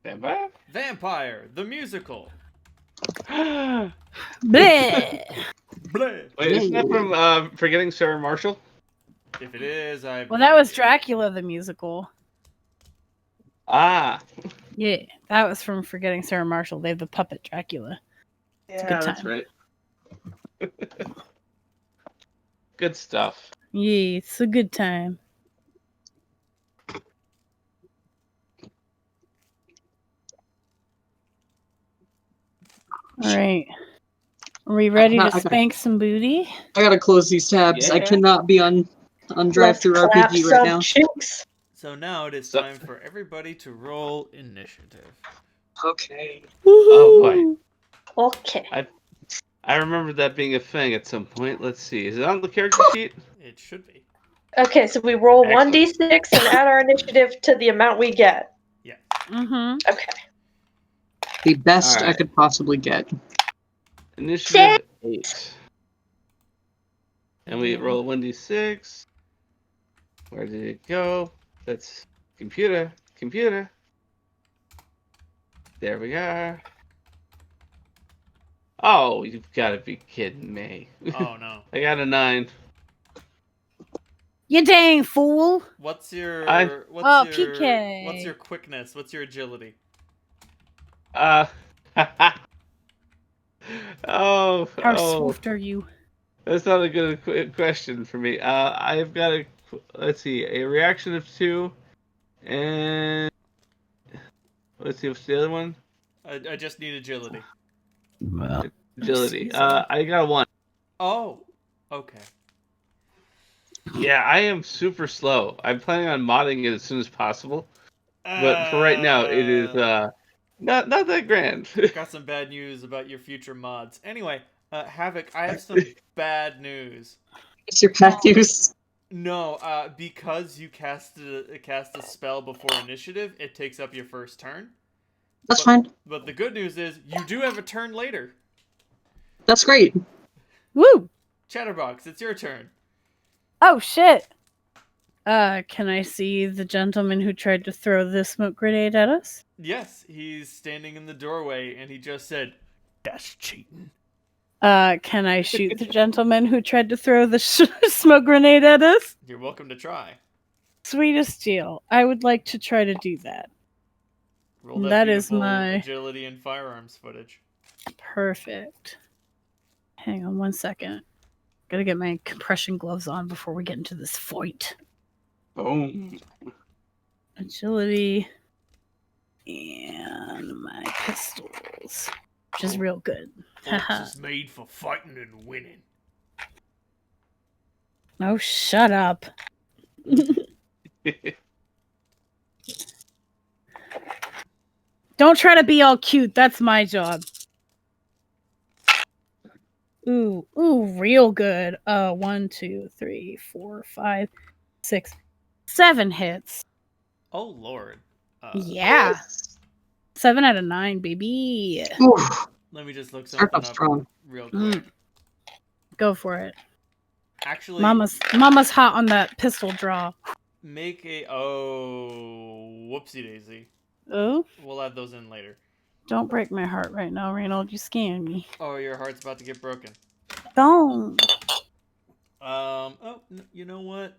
Vampire? Vampire, the musical. Bleh. Bleh. Wait, isn't that from Forgetting Sarah Marshall? If it is, Well, that was Dracula the musical. Ah. Yeah, that was from Forgetting Sarah Marshall. They have the puppet Dracula. It's a good time. That's right. Good stuff. Yeah, it's a good time. All right. Are we ready to spank some booty? I gotta close these tabs. Yeah. I cannot be on drive-through RPG right now. Cheeks. So now it is time for everybody to roll initiative. Okay. Oh boy. Okay. I remember that being a thing at some point. Let's see. Is it on the character sheet? It should be. Okay, so we roll Excellent. 1d6 and add our initiative to the amount we get. Yeah. Mm-hmm. Okay. The best All I right. could possibly get. Initiative 8. And we roll 1d6. Where did it go? That's computer. Computer. There we are. Oh, you've got to be kidding me. Oh no. I got a 9. You dang fool! What's your I- PK. What's your quickness? What's your agility? oh, How oh, swift are you? that's not a good question for me. I've got let's see, a reaction of 2, and let's see, what's the other one? I just need agility. Well, Agility. I got a 1. Oh. Okay. Yeah, I am super slow. I'm planning on modding it as soon as possible, but for right now, it is not that grand. Got some bad news about your future mods. Anyway, Havoc, I have some bad news. it's your pet news. No, because you cast a spell before initiative, it takes up your first turn. That's fine. But the good news is you do have a turn later. That's great. Woo! Chatterbox, it's your turn. Oh shit! Can I see the gentleman who tried to throw the smoke grenade at us? Yes, he's standing in the doorway, and he just said, "That's cheating." Can I shoot the gentleman who tried to throw the smoke grenade at us? You're welcome to try. Sweetest deal. I would like to try to do that. Roll That is beautiful my- agility and firearms footage. Perfect. Hang on 1 second. Gotta get my compression gloves on before we get into this fight. Boom. Agility and my pistols, which is real good. Haha. This is made for fighting and winning. Oh, shut up. Don't try to be all cute. That's my job. Ooh, real good. 1, 2, 3, 4, 5, 6, 7 hits. Oh Lord. Yeah. 7 out of 9, baby. Oof. Let me just look Start something off up strong. real quick. Go for it. Actually, Mama's hot on that pistol draw. make a whoopsie daisy. Oh, We'll add those in later. don't break my heart right now, Reynold. You scared me. Oh, your heart's about to get broken. Don't. Oh, you know what?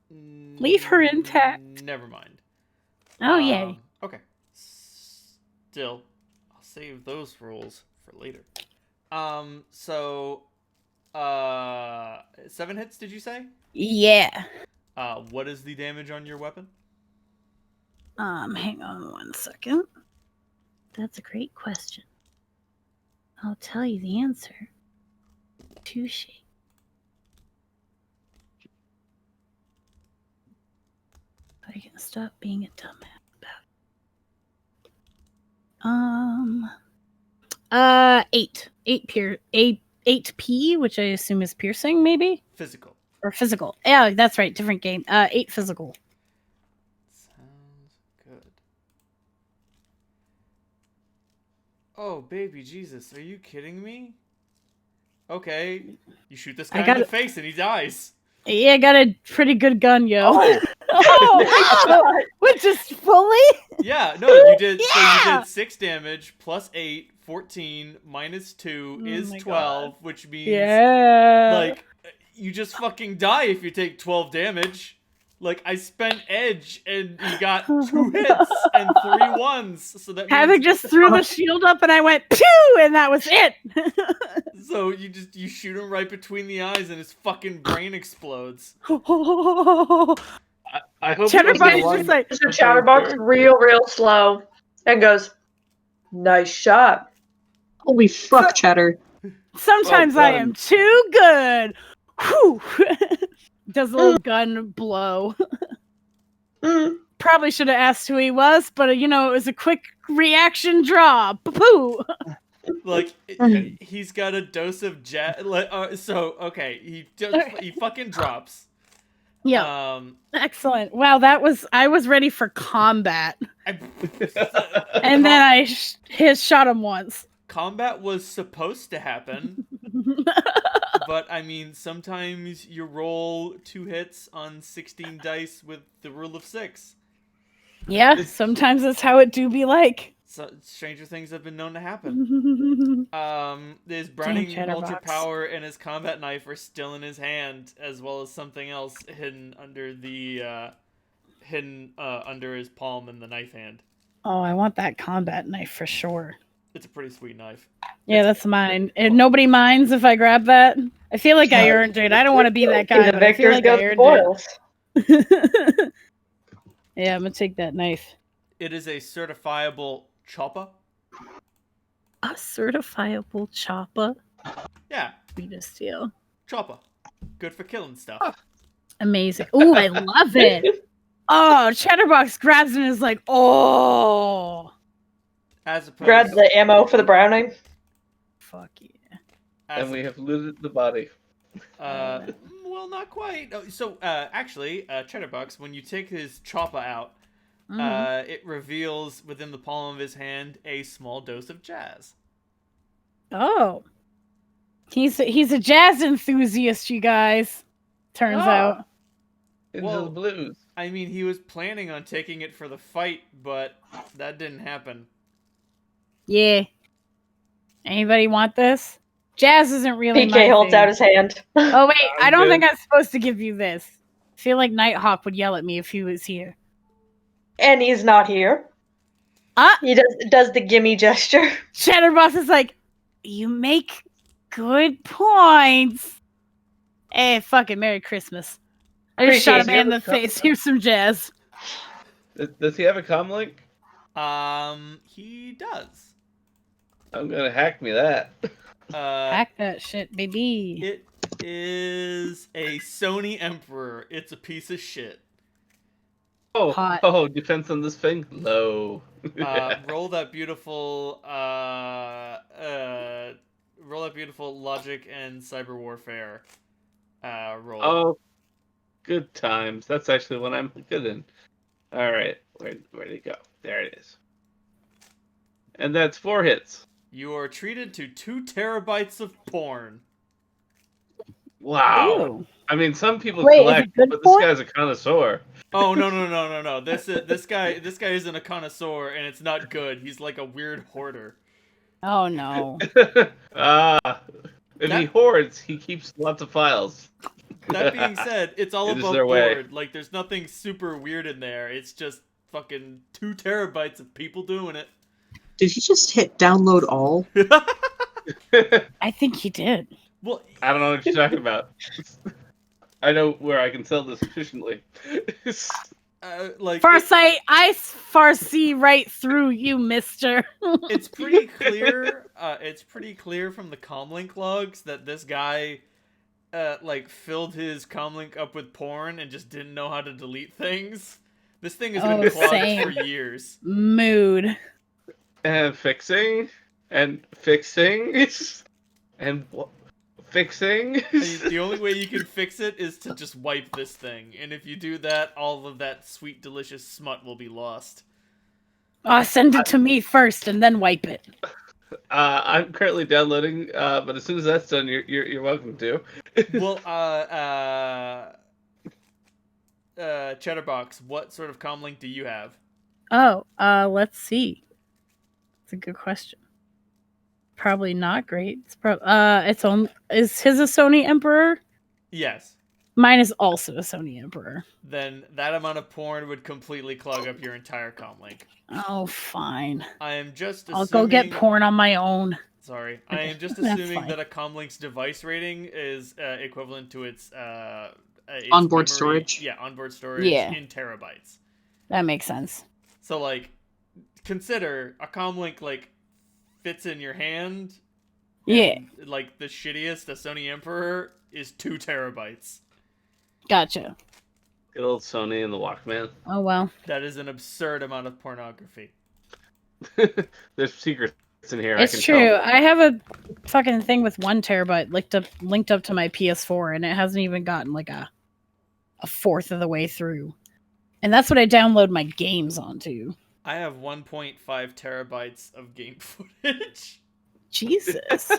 Leave her intact. Never mind. Oh, yay. Okay. Still, I'll save those rules for later. So, 7 hits, did you say? Yeah. What is the damage on your weapon? Hang on 1 second. That's a great question. I'll tell you the answer. Touche. I can stop being a dumbass about it. 8 P, which I assume is piercing, maybe? Physical. Or physical. Yeah, that's right, different game. 8 physical. Sounds good. Oh, baby Jesus, are you kidding me? Okay, you shoot this guy in the face and he dies. Yeah, I got a pretty good gun, yo. Oh my god! Which is fully? Yeah, no, you did. So you Yeah! did 6 damage plus 8, 14 minus 2 Oh is my 12, which means Yeah. like you just fucking die if you take 12 damage. Like I spent edge and he got 2 hits and 3 ones, so that Havoc means just threw the shield up and I went pew, and that was it. so you shoot him right between the eyes and his fucking brain explodes. I hope Chatterbox it is wasn't just like, Mr. Chatterbox real slow and goes, "Nice shot." Holy fuck, Chatter. sometimes Well I done. am too good. Whew. Does a little gun blow. Mm. Probably should have asked who he was, but it was a quick reaction draw. Poo. Like Mm. he's got a dose of jet. So okay, he fucking drops. Yeah. Excellent. Wow, I was ready for combat. And then I shot him once. Combat was supposed to happen, but I mean, sometimes you roll 2 hits on 16 dice with the rule of 6. Yeah, sometimes that's how it do be like. So stranger things have been known to happen. His browning Chatterbox. ultra power and his combat knife are still in his hand, as well as something else hidden under under his palm in the knife hand. Oh, I want that combat knife for sure. It's a pretty sweet knife. Yeah, that's mine. And nobody minds if I grab that. I feel like I earned it. I don't want to be that guy, The but I feel victors like go I the earned spoils. it. Yeah, I'm gonna take that knife. It is a certifiable chopper. A certifiable chopper. Yeah, Sweetest steal. chopper. Good for killing stuff. Amazing. Ooh, I love it. Oh, Chatterbox grabs it and is like, oh. As opposed, Grab the ammo for the browning. Fuck yeah. And we have looted the body. Well, not quite. So, actually, Chatterbox, when you take his chopper out, it reveals within the palm of his hand a small dose of jazz. Oh. He's a jazz enthusiast, you guys. Turns out. Into the blues. I mean, he was planning on taking it for the fight, but that didn't happen. Yeah. Anybody want this? Jazz isn't really my PK holds thing. out his hand. Oh wait, I I'm don't good. think I'm supposed to give you this. I feel like Nighthawk would yell at me if he was here. And he's not here. He does the gimme gesture. Chatterbox is like, you make good points. Hey, fucking Merry Christmas. I just shot a man in the face. Here's some jazz. Does he have a comm link? He does. I'm gonna hack me that. Hack that shit, baby. It is a Sony Emperor. It's a piece of shit. Hot. Oh, defense on this thing? Low. Roll that beautiful logic and cyber warfare roll. Oh, good times. That's actually what I'm good in. All right, where'd it go? There it is. And that's 4 hits. You are treated to 2 terabytes of porn. Wow. Ew. I mean, some people Wait, is collect, it good but porn? this guy's a connoisseur. Oh no! This guy isn't a connoisseur, and it's not good. He's like a weird hoarder. Oh no. If he hoards, he keeps lots of files. That being said, it's all It is above their way. board. Like, there's nothing super weird in there. It's just fucking 2 terabytes of people doing it. Did he just hit download all? I think he did. Well, I don't know what you're talking about. I know where I can sell this efficiently. like Farsight, I foresee right through you, mister. it's pretty clear. It's pretty clear from the comlink logs that this guy, filled his comlink up with porn and just didn't know how to delete things. This thing has been clogged same. for years. Mood. And fixing. And fixing. And fixing. The only way you can fix it is to just wipe this thing. And if you do that, all of that sweet, delicious smut will be lost. Send it to me first and then wipe it. I'm currently downloading, but as soon as that's done, you're welcome to. Well, Chatterbox, what sort of comlink do you have? Oh, let's see. It's a good question. Probably not great. Is his a Sony Emperor? Yes. Mine is also a Sony Emperor. Then that amount of porn would completely clog up your entire comlink. Oh, fine. I am just assuming... I'll go get porn on my own. Sorry. I am just That's assuming fine. that a comlink's device rating is equivalent to its Onboard memory. storage. Yeah, onboard storage in terabytes. That makes sense. So, like, consider a comlink, like, fits in your hand. Yeah. And, like, the shittiest, the Sony Emperor, is 2 terabytes. Gotcha. Good old Sony and the Walkman. Oh, well. That is an absurd amount of pornography. There's secrets in here. It's I can true. Tell. I have a fucking thing with 1 terabyte linked up to my PS4, and it hasn't even gotten like a fourth of the way through. And that's what I download my games onto. I have 1.5 terabytes of game footage. Jesus.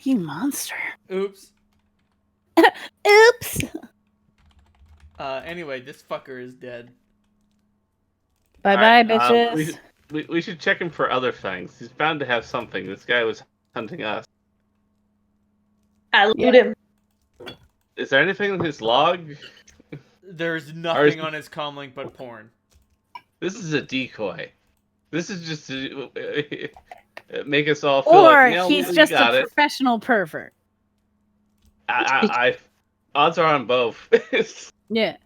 You monster. Oops. Oops. Anyway, this fucker is dead. Bye-bye, Alright, bitches. we should check him for other things. He's bound to have something. This guy was hunting us. I loot him. Is there anything in his log? There's nothing on his comlink but porn. This is a decoy. This is just to make us all feel Or like, he's just a professional pervert. Odds are on both. Yeah.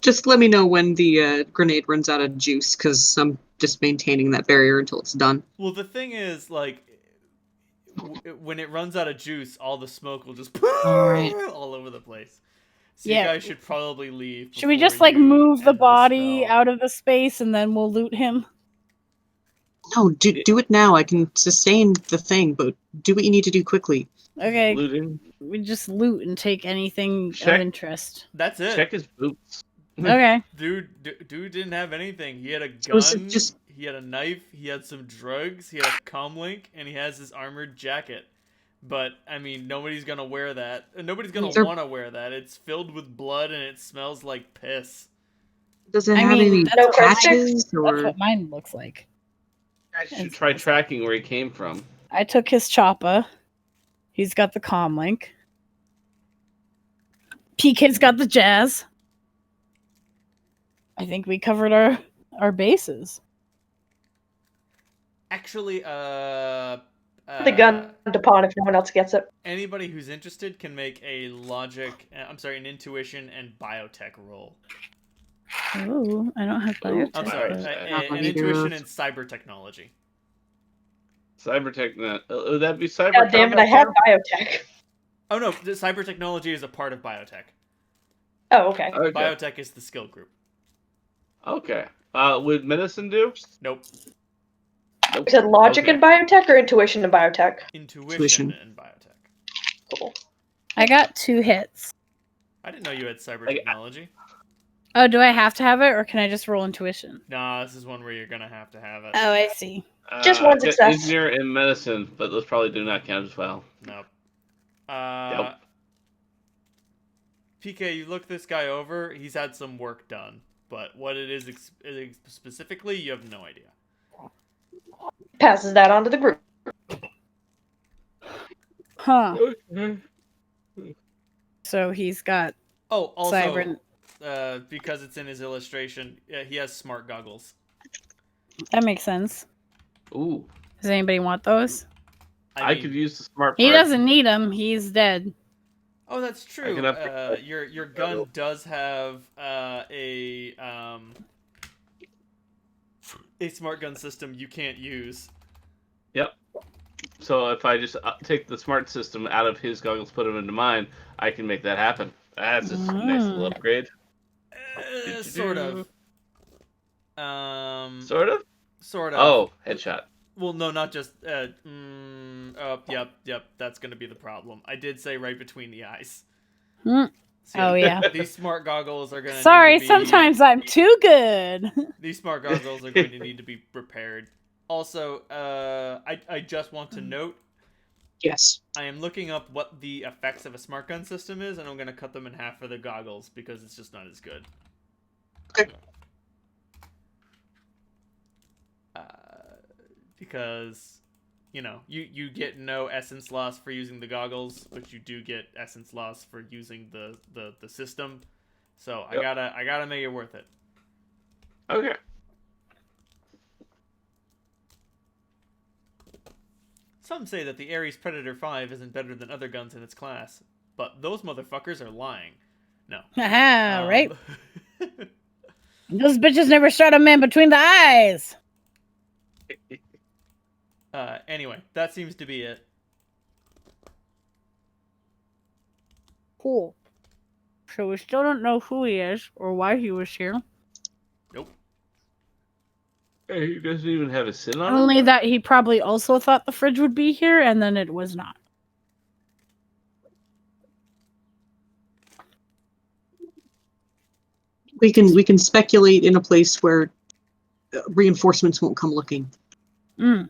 Just let me know when the grenade runs out of juice, because I'm just maintaining that barrier until it's done. Well, the thing is, like, when it runs out of juice, all the smoke will just all over the place. So you guys should probably leave. Should we just, like, move the body out of the space and then we'll loot him? No, do it now. I can sustain the thing, but do what you need to do quickly. Okay. Looting. We just loot and take anything of interest. That's it. Check his boots. Okay. Dude didn't have anything. He had a gun, just... he had a knife, he had some drugs, he had a comlink, and he has his armored jacket. But, I mean, nobody's gonna wear that. Nobody's gonna want to wear that. It's filled with blood and it smells like piss. Does it have any patches? That's what mine looks like. I should try tracking where he came from. I took his choppa. He's got the comlink. PK's got the jazz. I think we covered our bases. Actually, the gun to pawn if no one else gets it. Anybody who's interested can make an intuition and biotech roll. Ooh, I don't have biotech. I'm sorry, an intuition and cyber technology. Cyber tech, would that be cyber? God damn it, I have biotech. Oh no, the cyber technology is a part of biotech. Oh, okay. Biotech is the skill group. Okay. Would medicine do? Nope. You said logic and biotech or intuition and biotech? Intuition and biotech. Cool. I got 2 hits. I didn't know you had cyber technology. Oh, do I have to have it, or can I just roll intuition? Nah, this is one where you're gonna have to have it. Oh, I see. Just one success. Engineer and medicine, but those probably do not count as well. Nope. Yep. PK, you look this guy over. He's had some work done, but what it is specifically, you have no idea. Passes that on to the group. Huh. So he's got. Oh, also, cyber... because it's in his illustration, he has smart goggles. That makes sense. Ooh. Does anybody want those? I could use the smart part. He doesn't need them. He's dead. Oh, that's true. Your gun does have a smart gun system you can't use. Yep. So if I just take the smart system out of his goggles, put them into mine, I can make that happen. That's a nice little upgrade. Sort of. Sort of? Sort of. Oh, headshot. Well, no, not just. Yep. That's gonna be the problem. I did say right between the eyes. So, oh yeah. These smart goggles are gonna. Sorry, sometimes I'm too good. These smart goggles are going to need to be repaired. Also, I just want to note. Yes. I am looking up what the effects of a smart gun system is, and I'm gonna cut them in half for the goggles because it's just not as good. Okay. because, you know, you get no essence loss for using the goggles, but you do get essence loss for using the system. So Yep. I gotta make it worth it. Okay. Some say that the Ares Predator 5 isn't better than other guns in its class, but those motherfuckers are lying. No. Haha, right? Those bitches never shot a man between the eyes. Anyway, that seems to be it. Cool. So we still don't know who he is or why he was here. Nope. Hey, he doesn't even have a sin on him? Only that he probably also thought the fridge would be here, and then it was not. We can speculate in a place where reinforcements won't come looking. Mm.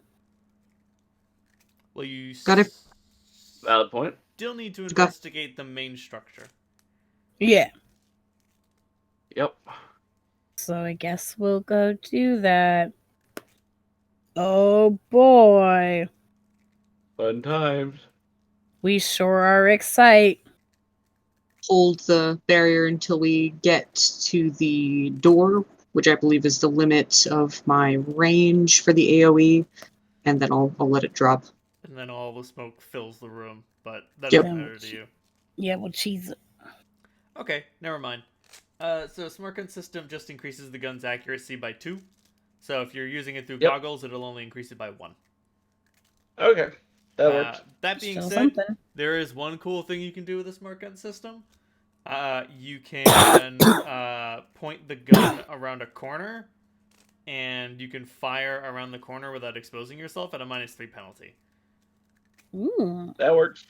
Well, you Got it. Valid point. still need to investigate the main structure. Yeah. Yep. So I guess we'll go do that. Oh boy. Fun times. We sure are excited. Hold the barrier until we get to the door, which I believe is the limit of my range for the AoE, and then I'll let it drop. And then all the smoke fills the room, but that Yep. doesn't matter to you. Yeah, we'll cheese it. Okay, never mind. So Smart Gun System just increases the gun's accuracy by 2. So if you're using it through goggles, it'll only increase it by 1. Okay. That works. That being Still said, something. there is one cool thing you can do with a Smart Gun System. You can point the gun around a corner, and you can fire around the corner without exposing yourself at a -3 penalty. Ooh. That works.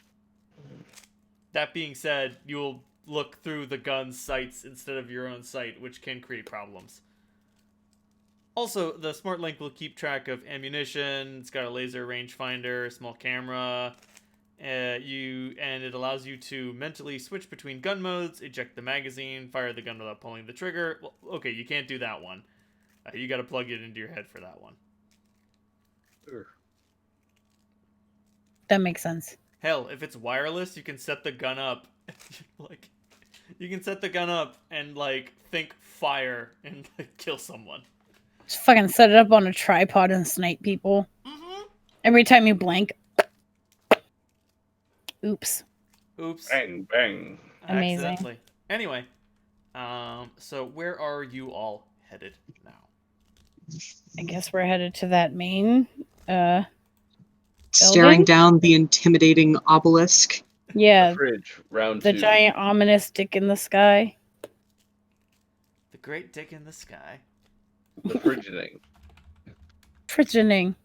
That being said, you'll look through the gun's sights instead of your own sight, which can create problems. Also, the Smart Link will keep track of ammunition. It's got a laser rangefinder, small camera. And it allows you to mentally switch between gun modes, eject the magazine, fire the gun without pulling the trigger. Well, okay, you can't do that one. You got to plug it into your head for that one. Sure. That makes sense. Hell, if it's wireless, you can set the gun up. You can set the gun up and think fire and kill someone. Just fucking set it up on a tripod and snipe people. Mm-hmm. Every time you blink. Oops. Bang, bang. Amazing. Accidentally. Anyway, so where are you all headed now? I guess we're headed to that main Staring building? down the intimidating obelisk. Yeah, The fridge, round the 2. giant ominous dick in the sky. The great dick in the sky. The fridgening. Fridgening.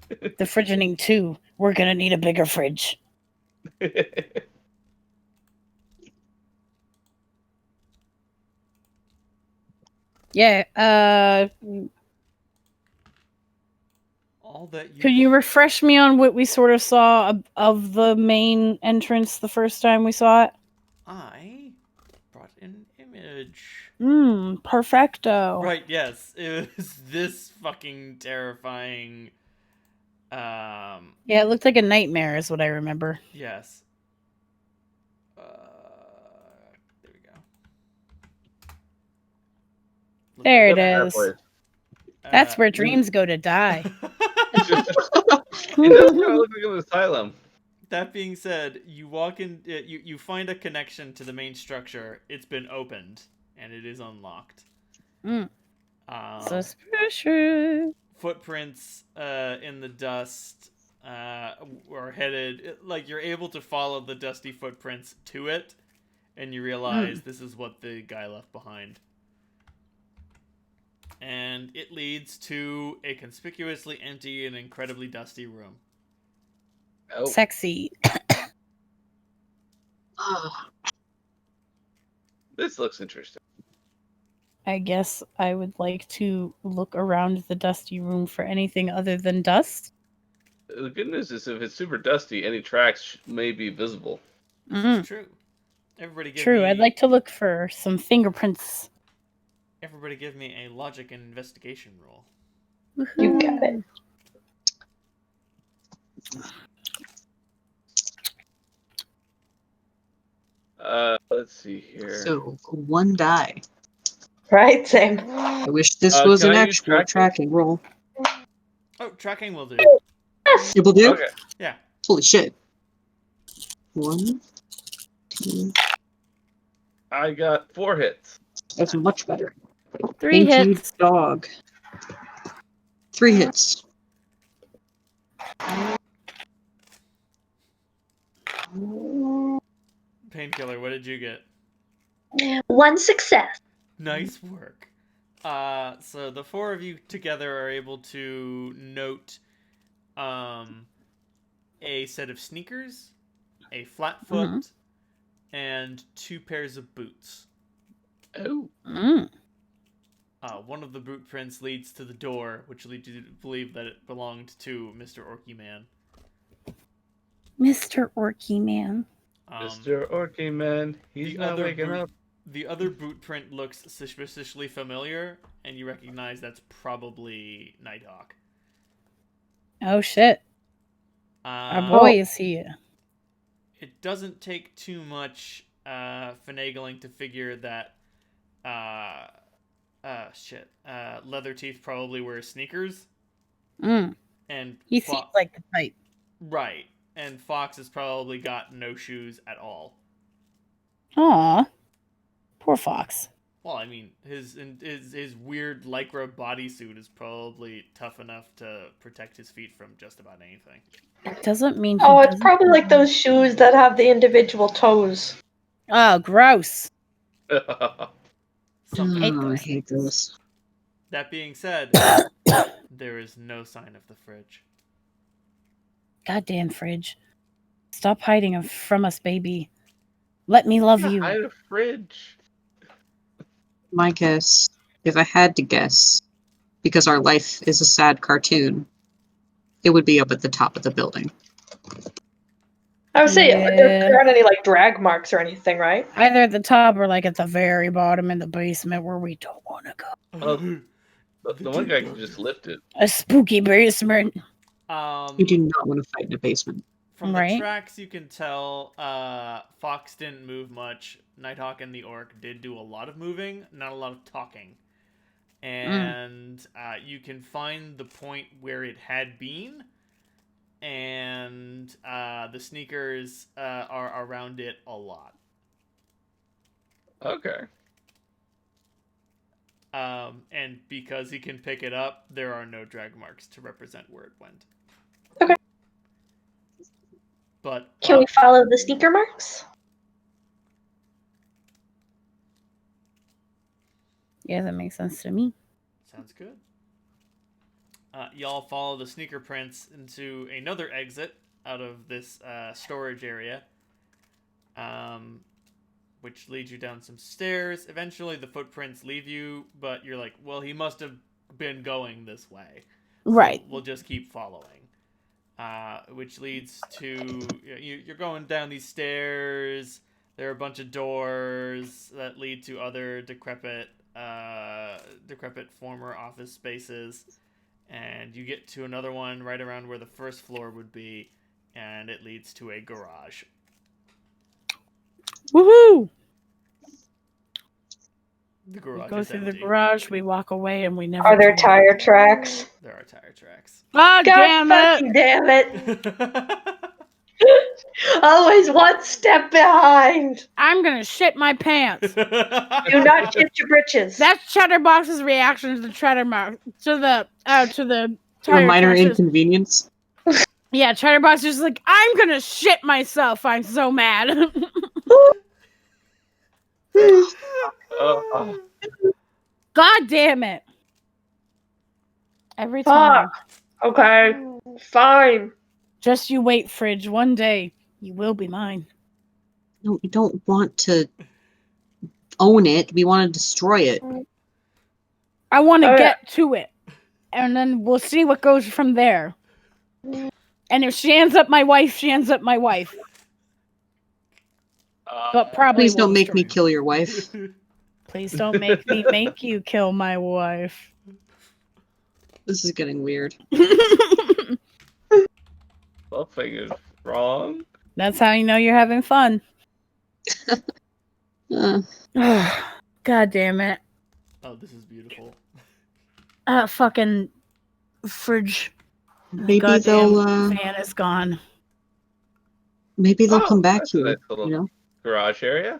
The fridgening 2. We're gonna need a bigger fridge. Yeah, All that you could you refresh me on what we sort of saw of the main entrance the first time we saw it? I brought an image. Perfecto. Right, yes. It was this fucking terrifying. Yeah, it looked like a nightmare is what I remember. Yes. There we go. There it Yep, is. that place. That's where dreams go to die. It does kind of look like an asylum. That being said, you walk in. You find a connection to the main structure. It's been opened and it is unlocked. Suspicious. Footprints in the dust are headed. You're able to follow the dusty footprints to it, and you realize this is what the guy left behind. And it leads to a conspicuously empty and incredibly dusty room. Oh. Sexy. This looks interesting. I guess I would like to look around the dusty room for anything other than dust. The good news is if it's super dusty, any tracks may be visible. This is true. Everybody give True, me, I'd like to look for some fingerprints. Everybody give me a logic and investigation roll. You got it. Let's see here. So, 1 die. Right? Same. I wish this was Can an I use actual tracking roll. Oh, tracking will do. Yes. It will do? Okay. Yeah. Holy shit. 1, 2. I got 4 hits. That's much better. 3 Thank hits. you, dog. 3 hits. Painkiller, what did you get? 1 success. Nice work. So the 4 of you together are able to note a set of sneakers, a flat foot, and 2 pairs of boots. Oh. Mm. One of the boot prints leads to the door, which leads you to believe that it belonged to Mr. Orky Man. Mr. Orky Man. Mr. Orky Man, he's not waking up. The other boot print looks suspiciously familiar, and you recognize that's probably Nighthawk. Oh shit. Our boy is here. It doesn't take too much finagling to figure that Leather Teeth probably wears sneakers. Mm. And He seems like the type. Right. And Fox has probably got no shoes at all. Aw. Poor Fox. Well, I mean, his weird lycra bodysuit is probably tough enough to protect his feet from just about anything. It doesn't mean Oh, it's probably like those shoes that have the individual toes. Oh, gross. Something. I hate those. That being said, there is no sign of the fridge. Goddamn fridge. Stop hiding from us, baby. Let me love you. I had a fridge. My guess, if I had to guess, because our life is a sad cartoon, it would be up at the top of the building. I would say there aren't any like drag marks or anything, right? Either at the top or like at the very bottom in the basement where we don't want to go. The one guy can just lift it. A spooky basement. You do not want to fight in a basement. From the tracks, you can tell Fox didn't move much. Nighthawk and the Orc did do a lot of moving, not a lot of talking. And you can find the point where it had been, and the sneakers are around it a lot. Okay. And because he can pick it up, there are no drag marks to represent where it went. Okay. But can we follow the sneaker marks? Yeah, that makes sense to me. Sounds good. Y'all follow the sneaker prints into another exit out of this storage area, which leads you down some stairs. Eventually, the footprints leave you, but you're like, well, he must have been going this way. Right. So we'll just keep following. Which leads to... You're going down these stairs. There are a bunch of doors that lead to other decrepit former office spaces. And you get to another one right around where the first floor would be, and it leads to a garage. Woohoo! The garage We go is through empty. the garage, we walk away, and we never... Are there tire tracks? There are tire tracks. God damn fucking it! damn it! Always one step behind. I'm gonna shit my pants. Do not shit your britches. That's Chatterbox's reaction to the Chatterbox to the A minor tracks. inconvenience. Yeah, Chatterbox is like, I'm gonna shit myself. I'm so mad. God damn it! Every time. Okay, fine. Just you wait, Fridge. One day you will be mine. No, we don't want to own it. We want to destroy it. I want to get to it, and then we'll see what goes from there. And if she ends up my wife, she ends up my wife. But probably Please don't make me kill your wife. Please don't make me make you kill my wife. This is getting weird. Something is wrong. That's how you know you're having fun. Uh, God damn it. Oh, this is beautiful. Fucking fridge. maybe Goddamn they'll fan is gone. come back That's a here. nice little You know. garage area.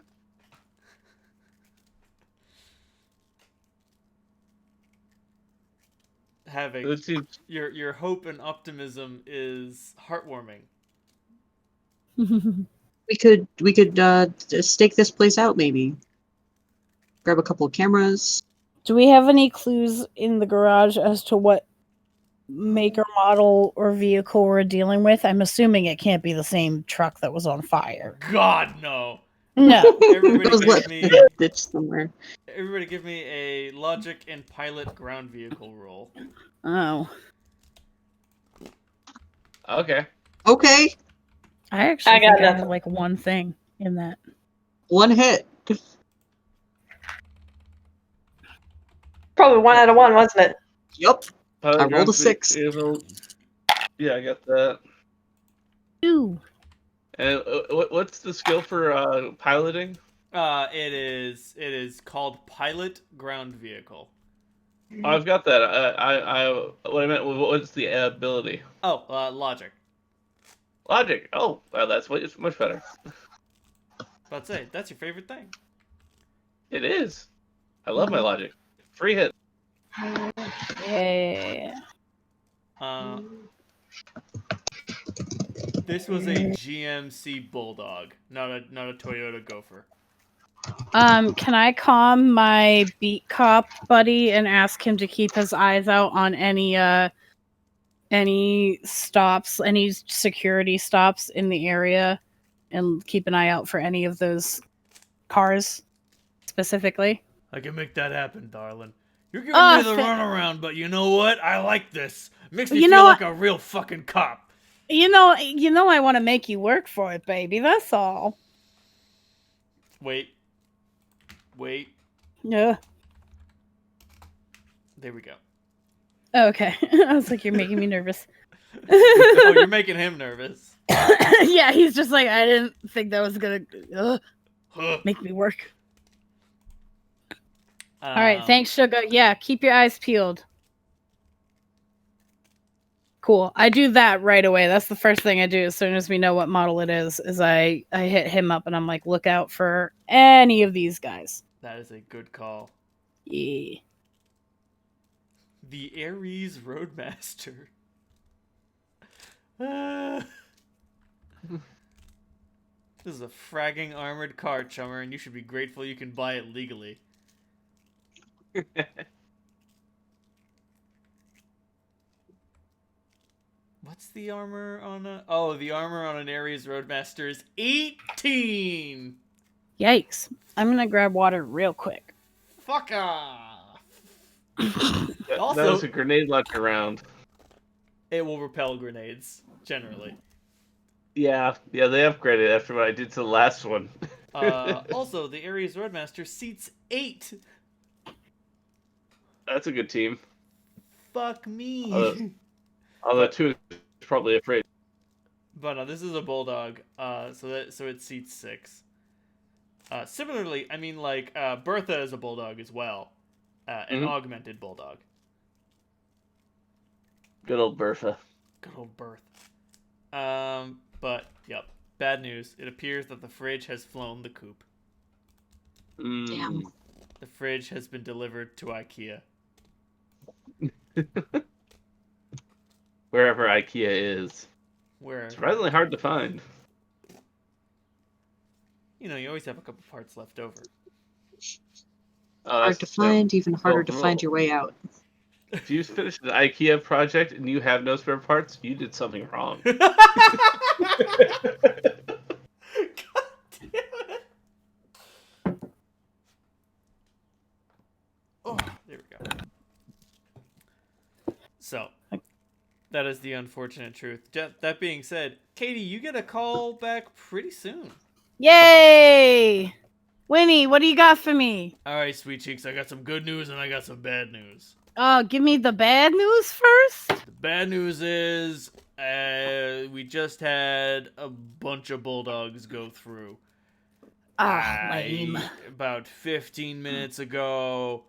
Having It seems your hope and optimism is heartwarming. We could stake this place out maybe. Grab a couple of cameras. Do we have any clues in the garage as to what maker, model, or vehicle we're dealing with? I'm assuming it can't be the same truck that was on fire. God no. No. Everybody It was give me ditched somewhere. everybody give me a logic and pilot ground vehicle roll. Oh. okay. Okay, I actually I got think I nothing. have like one thing in that. one hit. Probably 1 out of 1, wasn't it? Yep. Pilot I rolled a ground 6. vehicle. Yeah, I got that. Ooh. And what's the skill for piloting? It is called pilot ground vehicle. Oh, I've got that. What I meant was what's the ability? Oh, logic. Logic. Oh, well, that's much better. About to say that's your favorite thing. It is. I love my logic. Free hit. Yeah. This was a GMC Bulldog, not a Toyota Gopher. Can I calm my beat cop buddy and ask him to keep his eyes out on any stops, any security stops in the area, and keep an eye out for any of those cars specifically? I can make that happen, darling. You're giving Oh, me the runaround, but you know what? I like this. Makes me You feel know like a real fucking cop. You know I want to make you work for it, baby. That's all. Wait. Yeah. There we go. Okay. I was like, you're making me nervous. Oh, you're making him nervous. Yeah, he's just like, I didn't think that was gonna make me work. All right, thanks, Sugar. Yeah, keep your eyes peeled. Cool. I do that right away. That's the first thing I do as soon as we know what model it is I hit him up and I'm like, look out for any of these guys. That is a good call. Yeah. The Ares Roadmaster. This is a fragging armored car, chummer, and you should be grateful you can buy it legally. What's the armor on a... Oh, the armor on an Ares Roadmaster is 18! Yikes. I'm gonna grab water real quick. Fuck off! That Also- was a grenade launcher round. It will repel grenades, generally. Yeah, they upgraded after what I did to the last one. Also, the Ares Roadmaster seats 8. That's a good team. Fuck me. Although 2 is probably afraid. But no, this is a bulldog. So it seats 6. Similarly, I mean, like Bertha is a bulldog as well, an augmented bulldog. Good old Bertha. Good old Bertha. But yep, bad news. It appears that the fridge has flown the coop. Damn. The fridge has been delivered to IKEA. Wherever IKEA is. Where Surprisingly hard to find. you always have a couple parts left over. Oh, Hard to find, even harder to find your way out. If you finished an IKEA project and you have no spare parts, you did something wrong. God damn it! Oh, there we go. So, that is the unfortunate truth. That being said, Katie, you get a call back pretty soon. Yay! Winnie, what do you got for me? All right, sweet cheeks, I got some good news and I got some bad news. Oh, give me the bad news first? The bad news is We just had a bunch of bulldogs go through. Lame. About 15 minutes ago,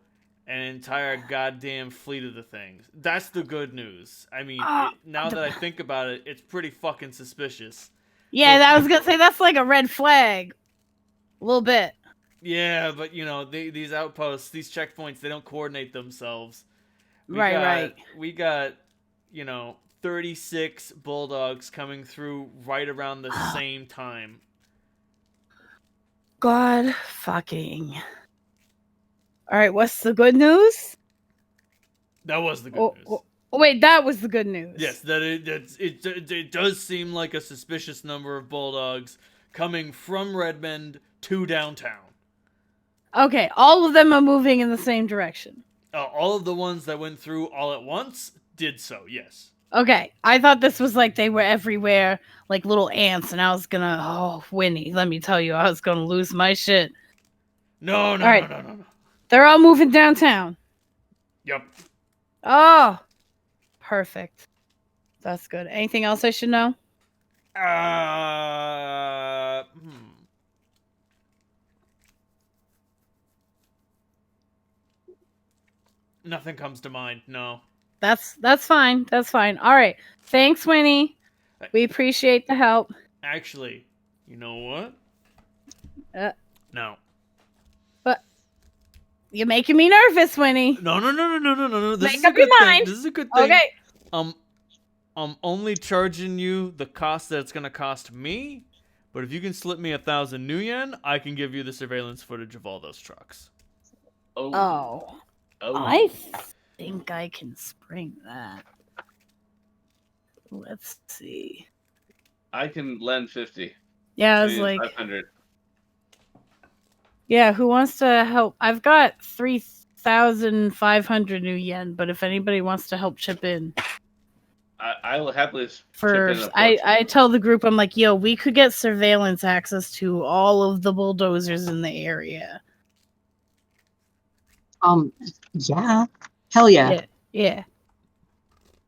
an entire goddamn fleet of the things. That's the good news. I mean, now that I think about it, it's pretty fucking suspicious. Yeah, I was gonna say that's like a red flag. A little bit. Yeah, but these outposts, these checkpoints, they don't coordinate themselves. Right. We got, 36 bulldogs coming through right around the same time. God fucking. All right, what's the good news? That was the good news. Oh, wait, that was the good news. Yes, that it does seem like a suspicious number of bulldogs coming from Redmond to downtown. Okay, all of them are moving in the same direction. All of the ones that went through all at once did so, yes. Okay, I thought this was like they were everywhere, like little ants, and I was gonna, Winnie, let me tell you, I was gonna lose my shit. No. They're all moving downtown. Yep. Oh, perfect. That's good. Anything else I should know? Nothing comes to mind, no. That's fine. That's fine. All right. Thanks, Winnie. We appreciate the help. Actually, you know what? No. But you're making me nervous, Winnie. No. This Make is a up your good mind. thing. This is a good thing. Okay. I'm only charging you the cost that it's gonna cost me, but if you can slip me 1,000 new yen, I can give you the surveillance footage of all those trucks. Oh. I think I can spring that. Let's see. I can lend 50. Yeah, I was like, 500. yeah, who wants to help? I've got 3,500 new yen, but if anybody wants to help chip in. I will happily chip in. I tell the group, I'm like, yo, we could get surveillance access to all of the bulldozers in the area. Yeah. Hell yeah. Yeah.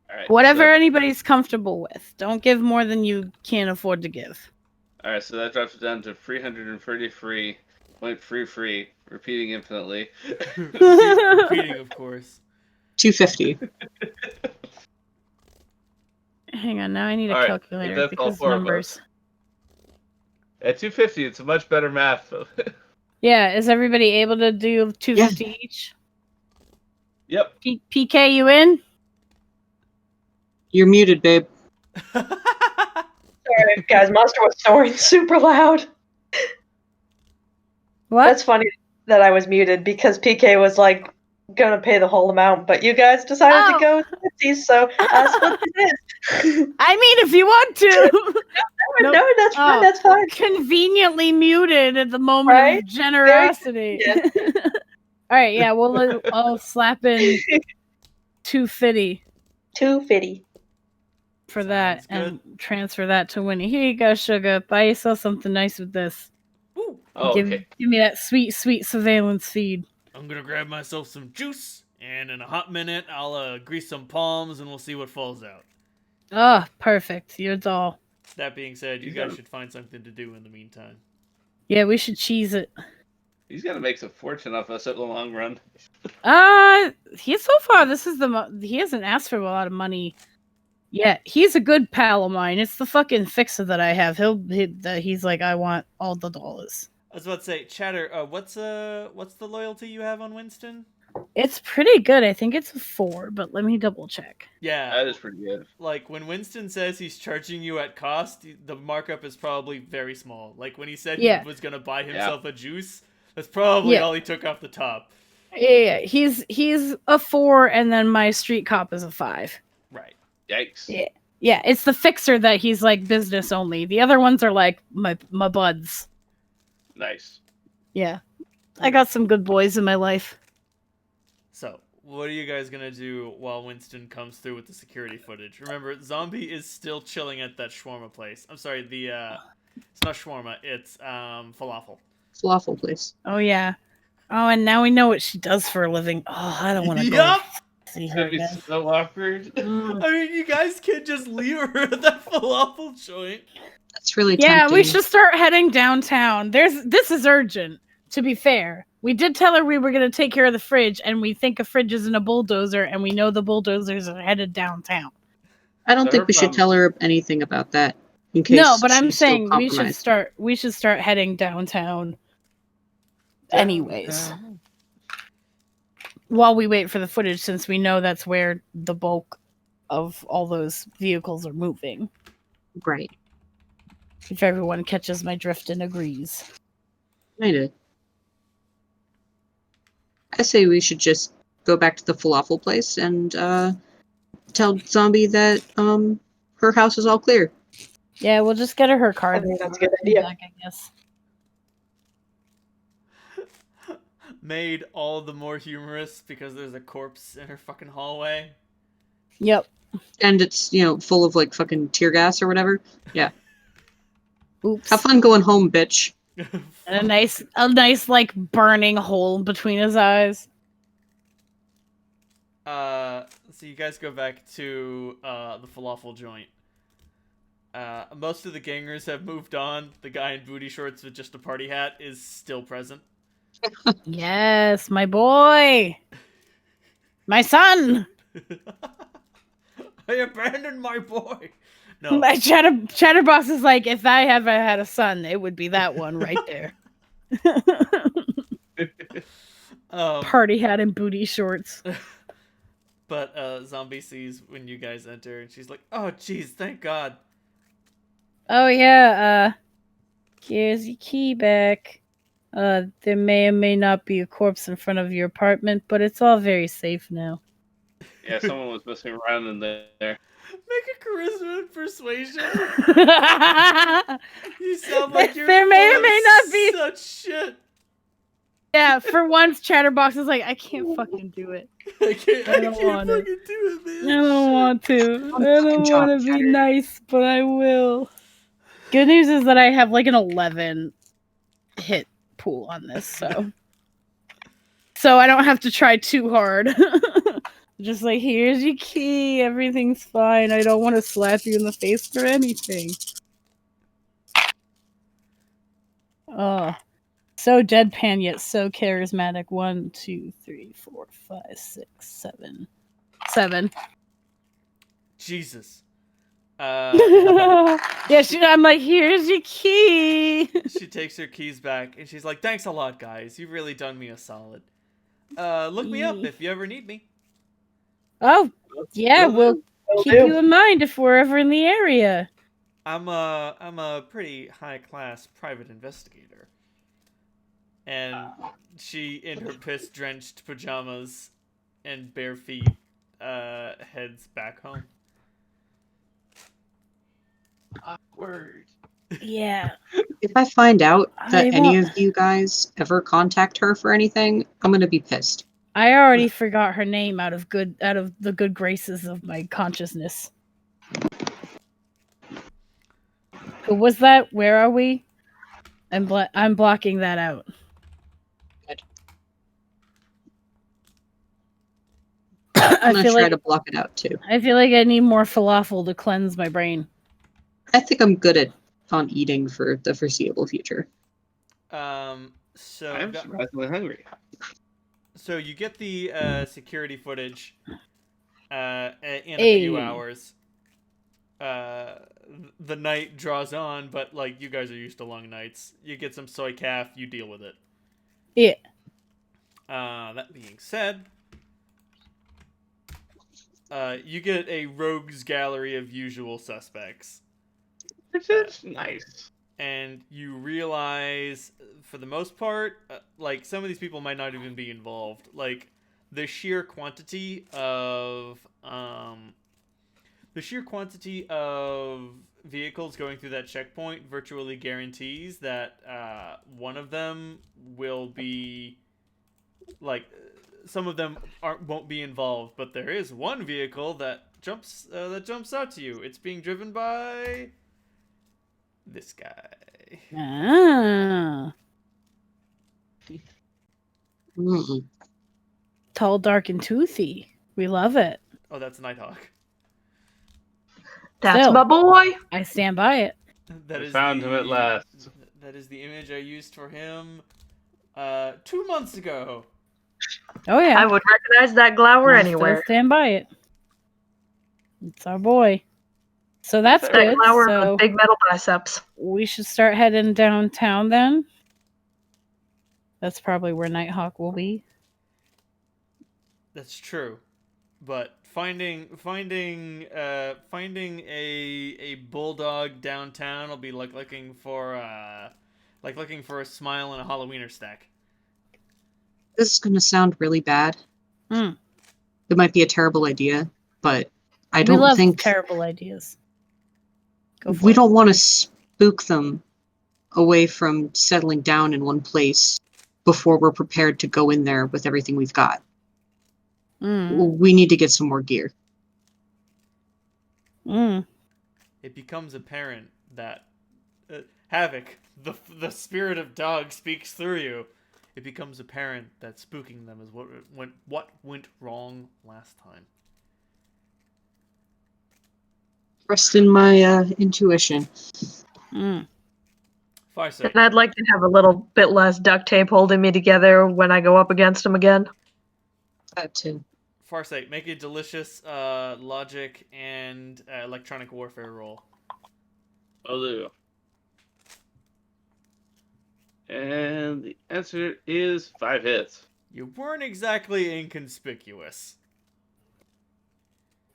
All right, Whatever so, anybody's comfortable with. Don't give more than you can't afford to give. all right, so that drops it down to 333. Free, repeating infinitely. Repeating, of course. 250. Hang on, now I need a All right, calculator that's all because four of numbers. us. At 250, it's a much better math. Yeah, is everybody able to do 250 each? Yep. PK, you in? You're muted, babe. Sorry, guys, Monster was snoring super loud. What? That's funny that I was muted because PK was like gonna pay the whole amount, but you guys decided to go with 50, so split it. I mean, if you want to. No, that's fine. That's fine. Conveniently muted at the moment Right? of generosity. Very All right, yeah, I'll slap in 250 250. for that Sounds and transfer that to Winnie. Here you go, sugar. Buy yourself something nice with this. Ooh. Oh, give okay. me that sweet surveillance feed. I'm gonna grab myself some juice, and in a hot minute, I'll grease some palms, and we'll see what falls out. Oh, perfect. You're a doll. That being said, you guys should find something to do in the meantime. Yeah, we should cheese it. He's gonna make some fortune off us in the long run. So far this is he hasn't asked for a lot of money yet. He's a good pal of mine. It's the fucking fixer that I have. He's like, I want all the dollars. I was about to say, Chatter, what's the loyalty you have on Winston? It's pretty good. I think it's a 4, but let me double check. Yeah. That is pretty good. Like, when Winston says he's charging you at cost, the markup is probably very small. Like, when he said he was going to buy himself a juice, that's probably all he took off the top. Yeah. He's a 4, and then my street cop is a 5. Right. Yikes. Yeah, it's the fixer that he's like business only. The other ones are like my buds. Nice. Yeah. I got some good boys in my life. So, what are you guys gonna do while Winston comes through with the security footage? Remember, Zombie is still chilling at that shawarma place. I'm sorry, it's not shawarma, it's falafel. Falafel place. Oh yeah. Oh, and now we know what she does for a living. Oh, I don't want to go see It's her gonna be again. so awkward. Mm. I mean, you guys can just leave her at that falafel joint. That's really Yeah, tempting. we should start heading downtown. This is urgent, to be fair. We did tell her we were going to take care of the fridge, and we think a fridge isn't a bulldozer, and we know the bulldozers are headed downtown. I don't So think her we should problem- tell her anything about that in case No, but I'm she's still saying compromised. we should start heading downtown anyways. Downtown. While we wait for the footage, since we know that's where the bulk of all those vehicles are moving. Right. If everyone catches my drift and agrees. I did. I say we should just go back to the falafel place and tell Zombie that her house is all clear. Yeah, we'll just get her I card. think that's a good idea. Back, I guess. Made all the more humorous because there's a corpse in her fucking hallway. Yep. And it's, full of like fucking tear gas or whatever. Yeah. Oops. Have fun going home, bitch. And a nice like burning hole between his eyes. So you guys go back to the falafel joint. Most of the gangers have moved on. The guy in booty shorts with just a party hat is still present. Yes, my boy. My son. I abandoned my boy. No. My Chatterbox is like, if I ever had a son, it would be that one right there. Party hat and booty shorts. But Zombie sees when you guys enter, and she's like, "Oh, jeez, thank God." Oh yeah, here's your key back. There may or may not be a corpse in front of your apartment, but it's all very safe now. Yeah, someone was messing around in there. Make a charisma and persuasion. You sound like you're There may or full of may not be. such shit. Yeah, for once, Chatterbox is like, I can't fucking do it. I can't don't want it. fucking do it, man. I don't want to. I don't job, want to be Chatter. nice, but I will. Good news is that I have like an 11 hit pool on this, so I don't have to try too hard. Just like, here's your key, everything's fine. I don't want to slap you in the face for anything. Oh, so deadpan yet so charismatic. 1, 2, 3, 4, 5, 6, 7. 7. Jesus. Yeah, I'm like, here's your key. She takes her keys back, and she's like, "Thanks a lot, guys. You've really done me a solid. Look me up if you ever need me." Oh, yeah, we'll Will keep do. you in mind if we're ever in the area. I'm a pretty high class private investigator. And she, in her piss drenched pajamas and bare feet, heads back home. Awkward. Yeah. If I find out that I any won't- of you guys ever contact her for anything, I'm gonna be pissed. I already forgot her name out of the good graces of my consciousness. Who was that? Where are we? I'm blocking that out. I'm I gonna feel try like to block it out too. I need more falafel to cleanse my brain. I think I'm good on eating for the foreseeable future. So I'm surprisingly hungry. So you get the security footage in a few Hey. hours. The night draws on, but like you guys are used to long nights. You get some soy calf, you deal with it. Yeah. That being said, you get a rogues gallery of usual suspects. Which is nice. And you realize, for the most part, like, some of these people might not even be involved. Like, the sheer quantity of vehicles going through that checkpoint virtually guarantees that one of them will be, like, some of them won't be involved, but there is one vehicle that jumps out to you. It's being driven by this guy. Ah. Mm. Tall, dark, and toothy. We love it. Oh, that's Nighthawk. That's Still. my boy. I stand by it. That I is found him at last. That is the image I used for him 2 months ago. Oh yeah. I would recognize that glower I anywhere. Still stand by it. It's our boy. So that's That That good. glower So with big metal biceps. we should start heading downtown then. That's probably where Nighthawk will be. That's true, but finding a bulldog downtown will be like looking for a smile and a Halloweener stack. This is going to sound really bad. Mm. It might be a terrible idea, but I We don't love think terrible ideas. Go for we it. don't want to spook them away from settling down in one place before we're prepared to go in there with everything we've got. Mm. We need to get some more gear. Mm. It becomes apparent that Havoc, the spirit of dog, speaks through you. It becomes apparent that spooking them is what went wrong last time. Trust in my intuition. Mm. Farsight, And I'd like to have a little bit less duct tape holding me together when I go up against him again. That too. Farsight, make a delicious logic and electronic warfare roll. I'll do. And the answer is 5 hits. You weren't exactly inconspicuous.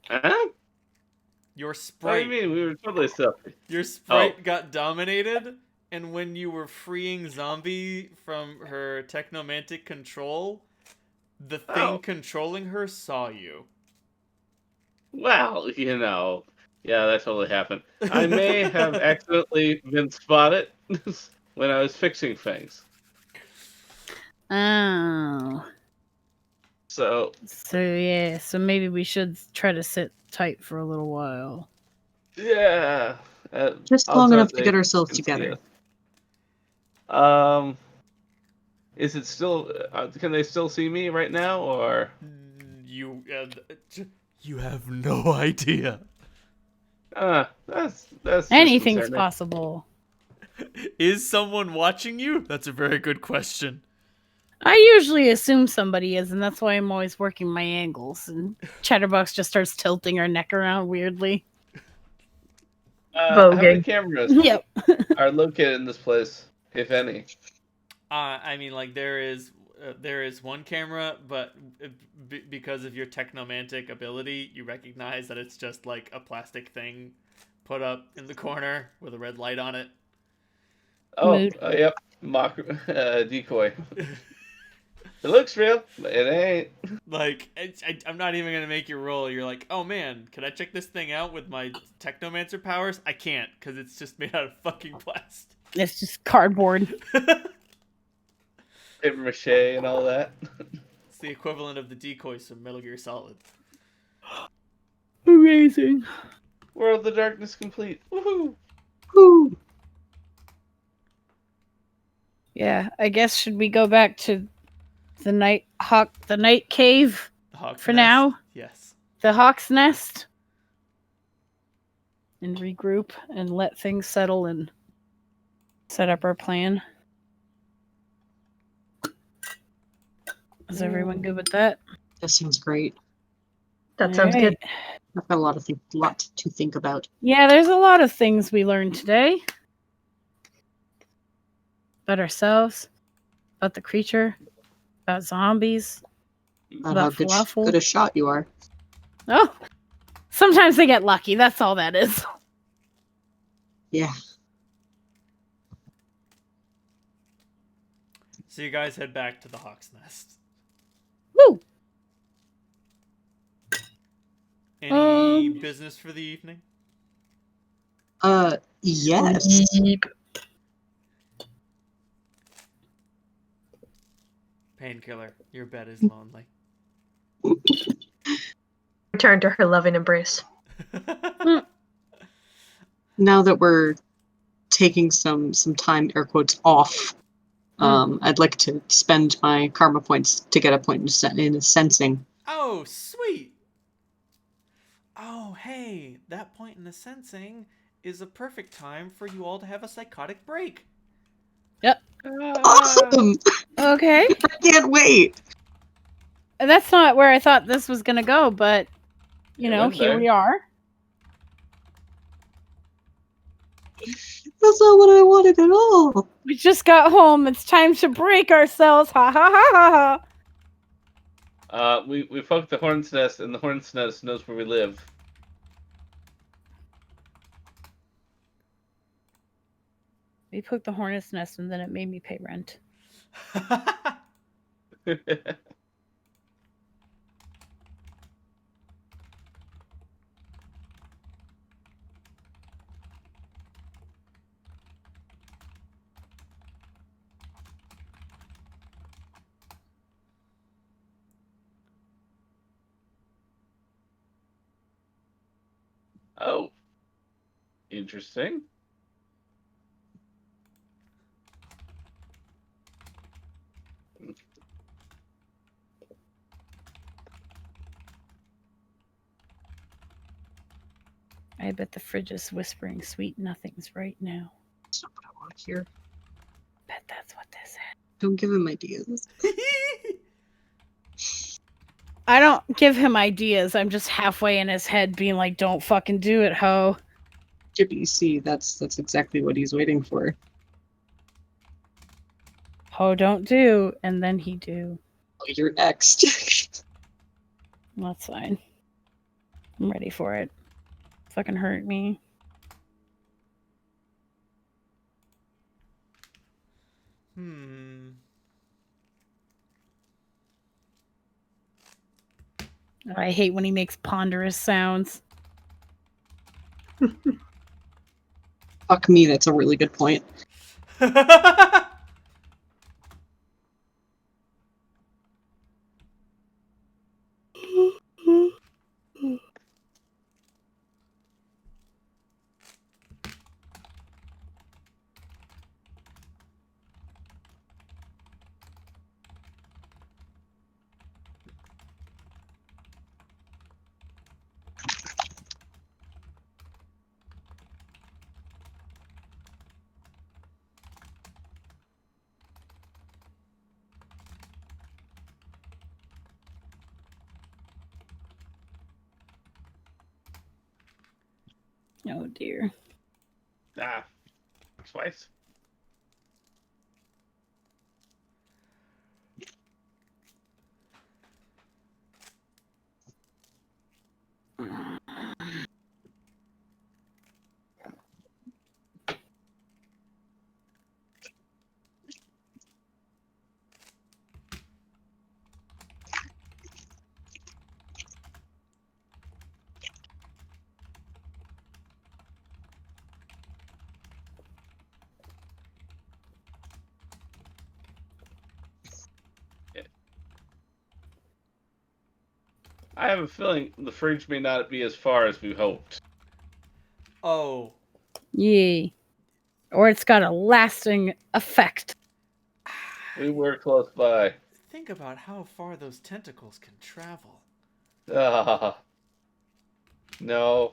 Huh? Your What do sprite, you mean? We were totally stealthy. your sprite got dominated, and when you were freeing Zombie from her technomantic control, the thing controlling her saw you. Well, yeah, that totally happened. I may have accidentally been spotted when I was fixing things. Oh. So, So yeah, so maybe we should try to sit tight for a little while. yeah. Just odds long are enough to they get ourselves can see together. us. Is it still? Can they still see me right now, or? You have no idea. That's Anything's disconcerting. possible. Is someone watching you? That's a very good question. I usually assume somebody is, and that's why I'm always working my angles. And Chatterbox just starts tilting her neck around weirdly. How many Voguing. cameras Yep. are located in this place, if any? I mean, like there is one camera, but because of your technomantic ability, you recognize that it's just like a plastic thing put up in the corner with a red light on it. Oh, Mood. yep, mock decoy. It looks real, but it ain't. Like, I'm not even gonna make you roll. You're like, oh man, can I check this thing out with my technomancer powers? I can't, because it's just made out of fucking plastic. It's just cardboard. Paper mache and all that. It's the equivalent of the decoys from Metal Gear Solid. Amazing. World of the Darkness complete. Woohoo! Woo! Yeah, I guess should we go back to the night cave The Hawk's for Nest? now? Yes. The Hawk's Nest? And regroup and let things settle and set up our plan. Is everyone good with that? That sounds great. That sounds good. I've got a lot to think about. Yeah, there's a lot of things we learned today. About ourselves, about the creature, about zombies. About how falafel. good a shot you are. Oh, sometimes they get lucky. That's all that is. Yeah. So you guys head back to the Hawk's Nest. Woo! Any business for the evening? Yes. Painkiller, your bed is lonely. Return to her loving embrace. Now that we're taking some time, air quotes, off, I'd like to spend my karma points to get a point in sensing. Oh, sweet! Oh, hey, that point in the sensing is a perfect time for you all to have a psychotic break. Yep. Awesome! Okay. I can't wait. That's not where I thought this was gonna go, but you It know, went here there. we are. That's not what I wanted at all. We just got home. It's time to break ourselves. Ha ha ha ha ha. We fucked the hornet's nest, and the hornet's nest knows where we live. We poked the hornet's nest, and then it made me pay rent. Oh, interesting. I bet the fridge is whispering sweet nothings right now. That's not what I want to hear. Bet that's what this is. Don't give him ideas. I don't give him ideas. I'm just halfway in his head being like, don't fucking do it, ho. See, that's exactly what he's waiting for. Ho don't do. And then he do. Oh, you're next. That's fine. I'm ready for it. Fucking hurt me. I hate when he makes ponderous sounds. Fuck me, that's a really good point. Oh dear. Ah, twice. I have a feeling the fridge may not be as far as we hoped. Oh. Yay. Or it's got a lasting effect. We were close by. Think about how far those tentacles can travel. Ah, no,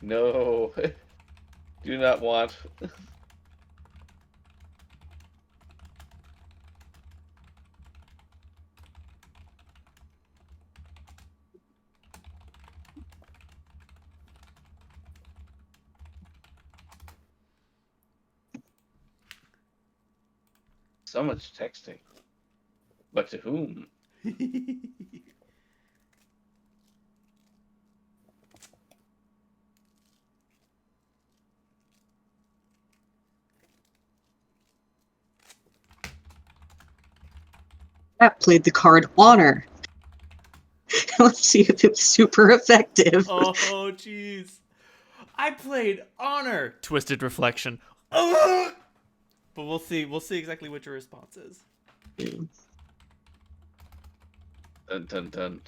no, do not want. So much texting. But to whom? That played the card honor. Let's see if it was super effective. Oh, jeez. I played honor. Twisted reflection. Ugh! But we'll see. We'll see exactly what your response is. Yeah. Dun dun dun.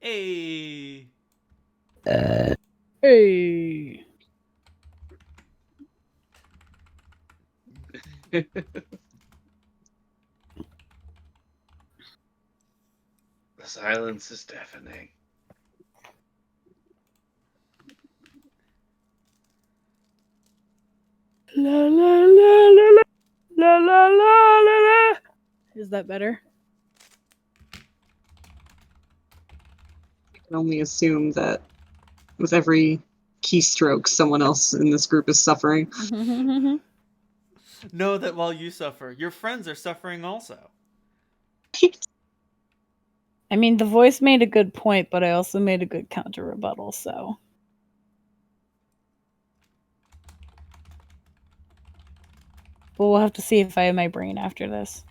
Hey. Hey. The silence is deafening. La la la la la la la la la la. Is that better? I can only assume that with every keystroke, someone else in this group is suffering. Know that while you suffer, your friends are suffering also. I mean, the voice made a good point, but I also made a good counter rebuttal, so. But we'll have to see if I have my brain after this.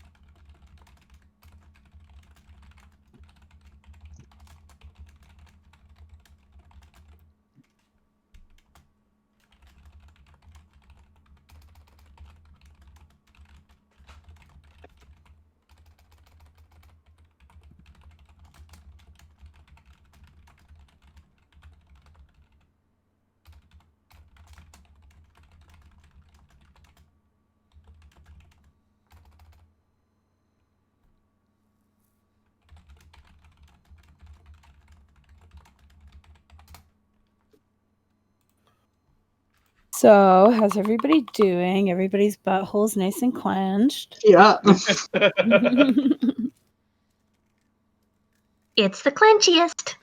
So, how's everybody doing? Everybody's butthole's nice and clenched. Yeah. It's the clenchiest.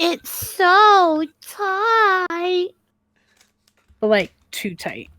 It's so tight. But like too tight.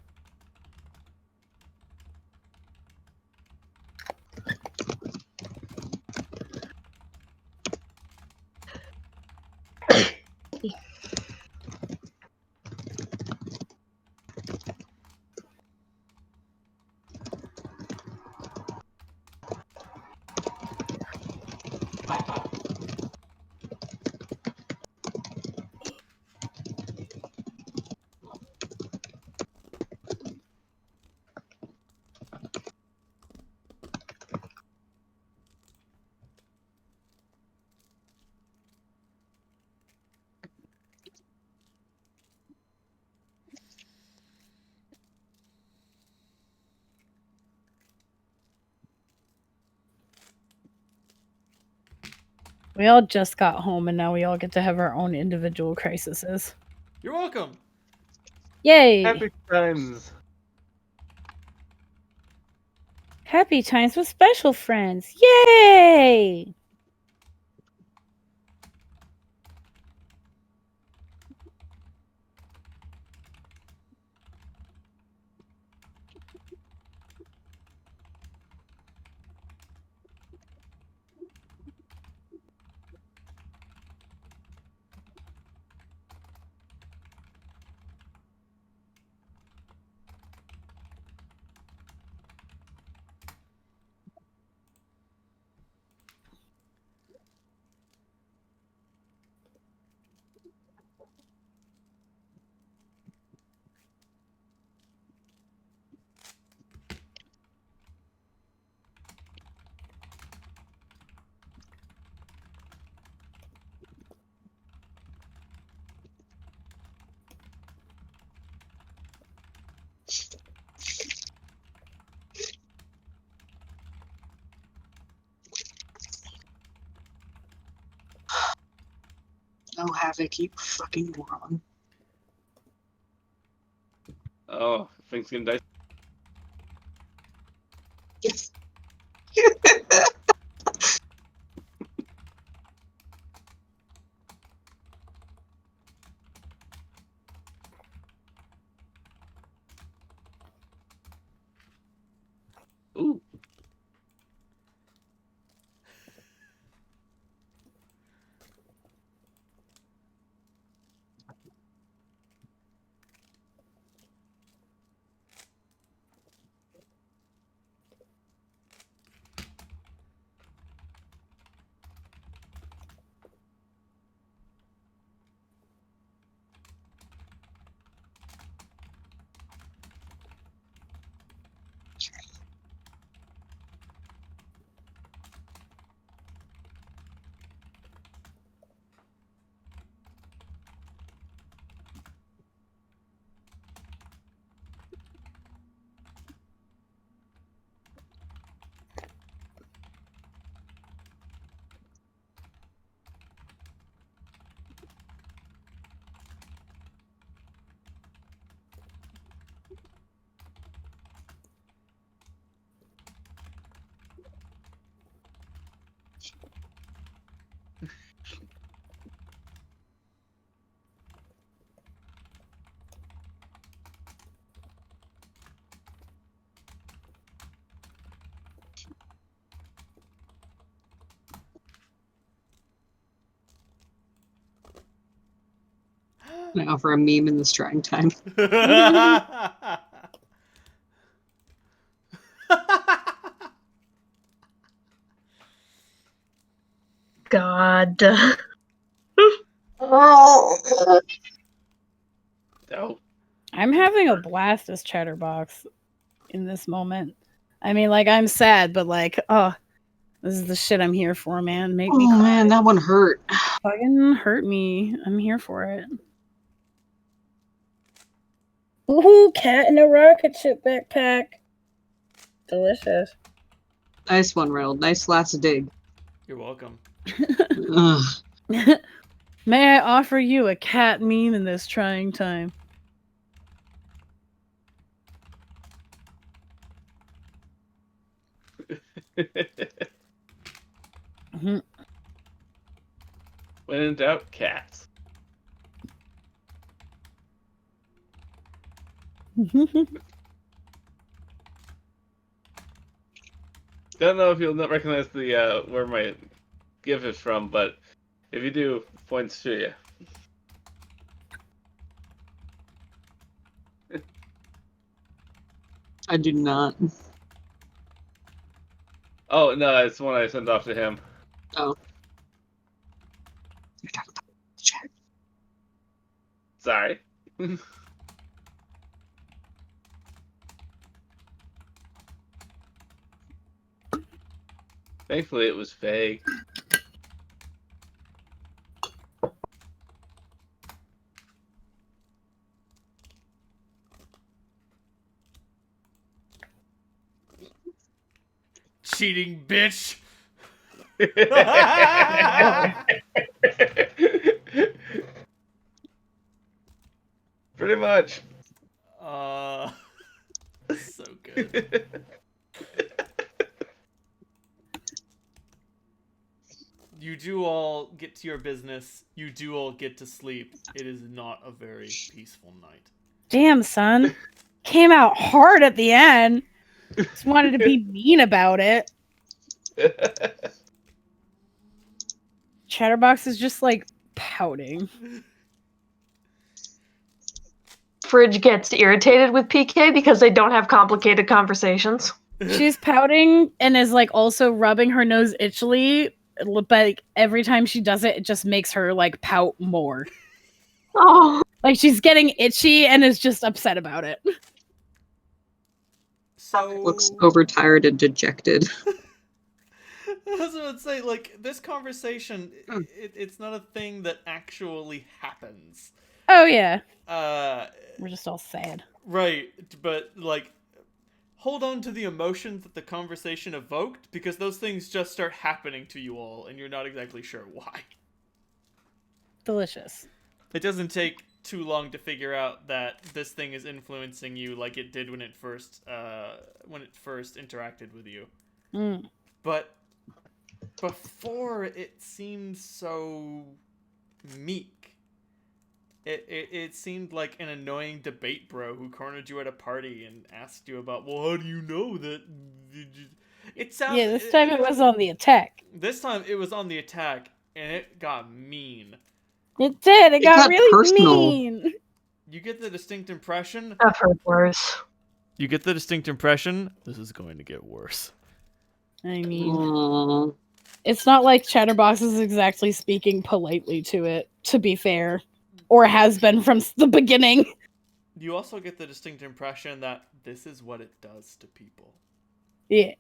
We all just got home and now we all get to have our own individual crises. You're welcome. Yay! Happy times. Happy times with special friends. Yay! No Havoc, you fucking moron. Oh, things can die. Yes. Ooh. Can I offer a meme in this trying time? God. No. I'm having a blast as Chatterbox in this moment. I mean, like, I'm sad, but like, oh, this is the shit I'm here for, man. Make me Oh cry. man, that one hurt. Fucking hurt me. I'm here for it. Ooh, cat in a rocket ship backpack. Delicious. Nice one, Reynold. Nice last dig. You're welcome. Ugh. May I offer you a cat meme in this trying time? Mhm. When in doubt, cats. Don't know if you'll not recognize the where my GIF is from, but if you do, points to you. I do not. Oh no, it's the one I sent off to him. Oh. You're talking about the chat. Sorry. Thankfully, it was vague. Cheating bitch. Pretty much. So good. You do all get to your business. You do all get to sleep. It is not a very peaceful night. Damn, son. Came out hard at the end. Just wanted to be mean about it. Chatterbox is just like pouting. Fridge gets irritated with PK because they don't have complicated conversations. She's pouting and is like also rubbing her nose itchily, but like, every time she does it, it just makes her like pout more. Oh. Like she's getting itchy and is just upset about it. So Looks overtired and dejected. I was about to say, like, this conversation, it's not a thing that actually happens. Oh yeah. Uh, We're just all sad. right, but, like, hold on to the emotions that the conversation evoked, because those things just start happening to you all, and you're not exactly sure why. Delicious. It doesn't take too long to figure out that this thing is influencing you like it did when it first interacted with you. Mm. But before, it seemed so meek. It seemed like an annoying debate bro who cornered you at a party and asked you about, well, how do you know that? It sounds. Yeah, this time it was on the attack. This time it was on the attack, and it got mean. It did. It got really personal. mean. You get the distinct impression. I've heard worse. You get the distinct impression this is going to get worse. I mean, Aww. it's not like Chatterbox is exactly speaking politely to it, to be fair. Or has been from the beginning. You also get the distinct impression that this is what it does to people. Yeah.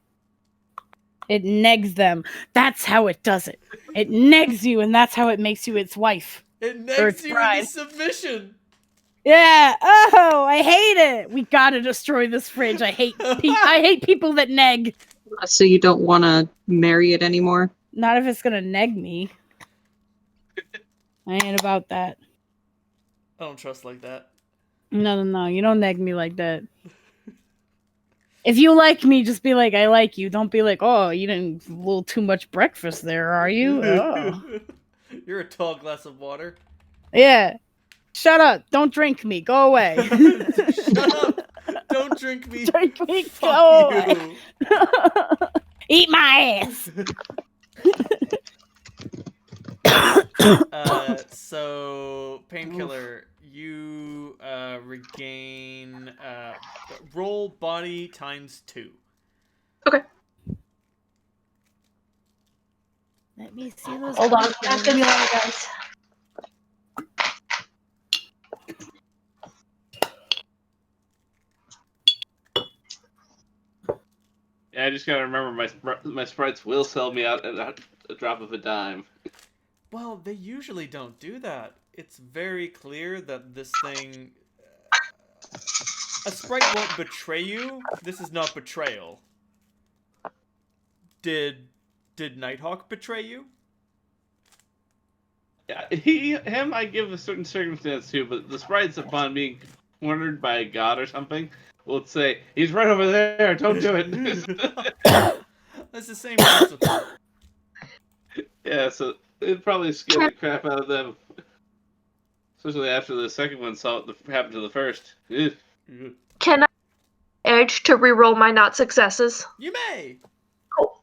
It negs them. That's how it does it. It negs you, and that's how it makes you its wife. It Or negs its you bride. into submission. Yeah. Oh, I hate it. We gotta destroy this fridge. I hate people that neg. So you don't want to marry it anymore? Not if it's gonna neg me. I ain't about that. I don't trust like that. No. You don't neg me like that. If you like me, just be like, I like you. Don't be like, oh, you didn't a little too much breakfast there, are you? Oh. You're a tall glass of water. Yeah. Shut up. Don't drink me. Go away. Shut up. Don't drink me. Drink me. Fuck Go you. away. Eat my ass. So, Painkiller, regain roll body times 2. Okay. Let me see those. Hold on. tokens. That's gonna be a lot of guys. Yeah, I just gotta remember my sprites will sell me out at a drop of a dime. Well, they usually don't do that. It's very clear that this thing... a sprite won't betray you. This is not betrayal. Did Nighthawk betray you? Yeah, him I give a certain circumstance to, but the sprites upon being cornered by a god or something will say, "He's right over there. Don't do it." That's the same principle. Yeah, so it'd probably scare the crap out of them, especially after the second one saw what happened to the first. Ugh. Can I edge to reroll my not successes? You may. Cool.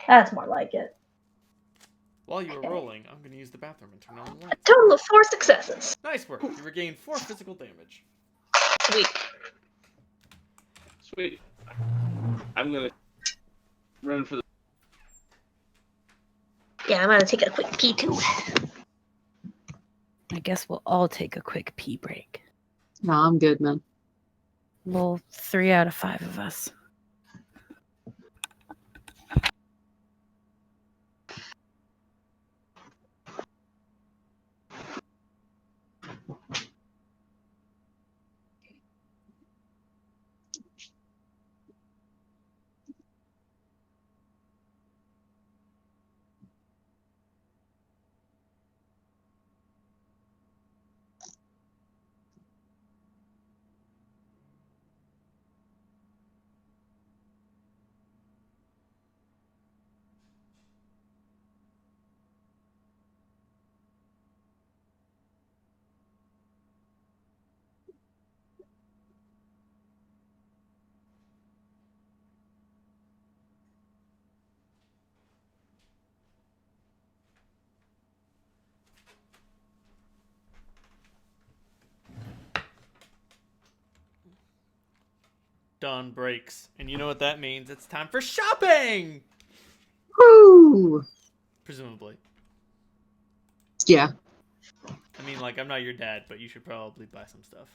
That's more like it. While you were rolling, I'm going to use the bathroom and turn on the light. A total of 4 successes. Nice work. You regain 4 physical damage. Sweet. Sweet. I'm gonna run for the. Yeah, I'm gonna take a quick pee too. I guess we'll all take a quick pee break. No, I'm good, man. Well, 3 out of 5 of us. Dawn breaks. And you know what that means? It's time for shopping! Woo! Presumably. Yeah. I mean, like, I'm not your dad, but you should probably buy some stuff.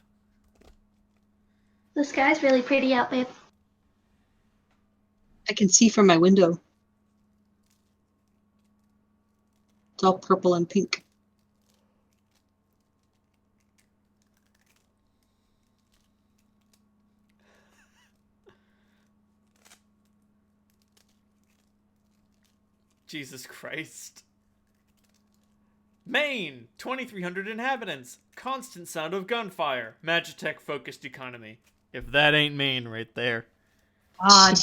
The sky's really pretty out, babe. I can see from my window. It's all purple and pink. Jesus Christ. Maine, 2,300 inhabitants. Constant sound of gunfire. Magitech focused economy. If that ain't Maine right there. Odd.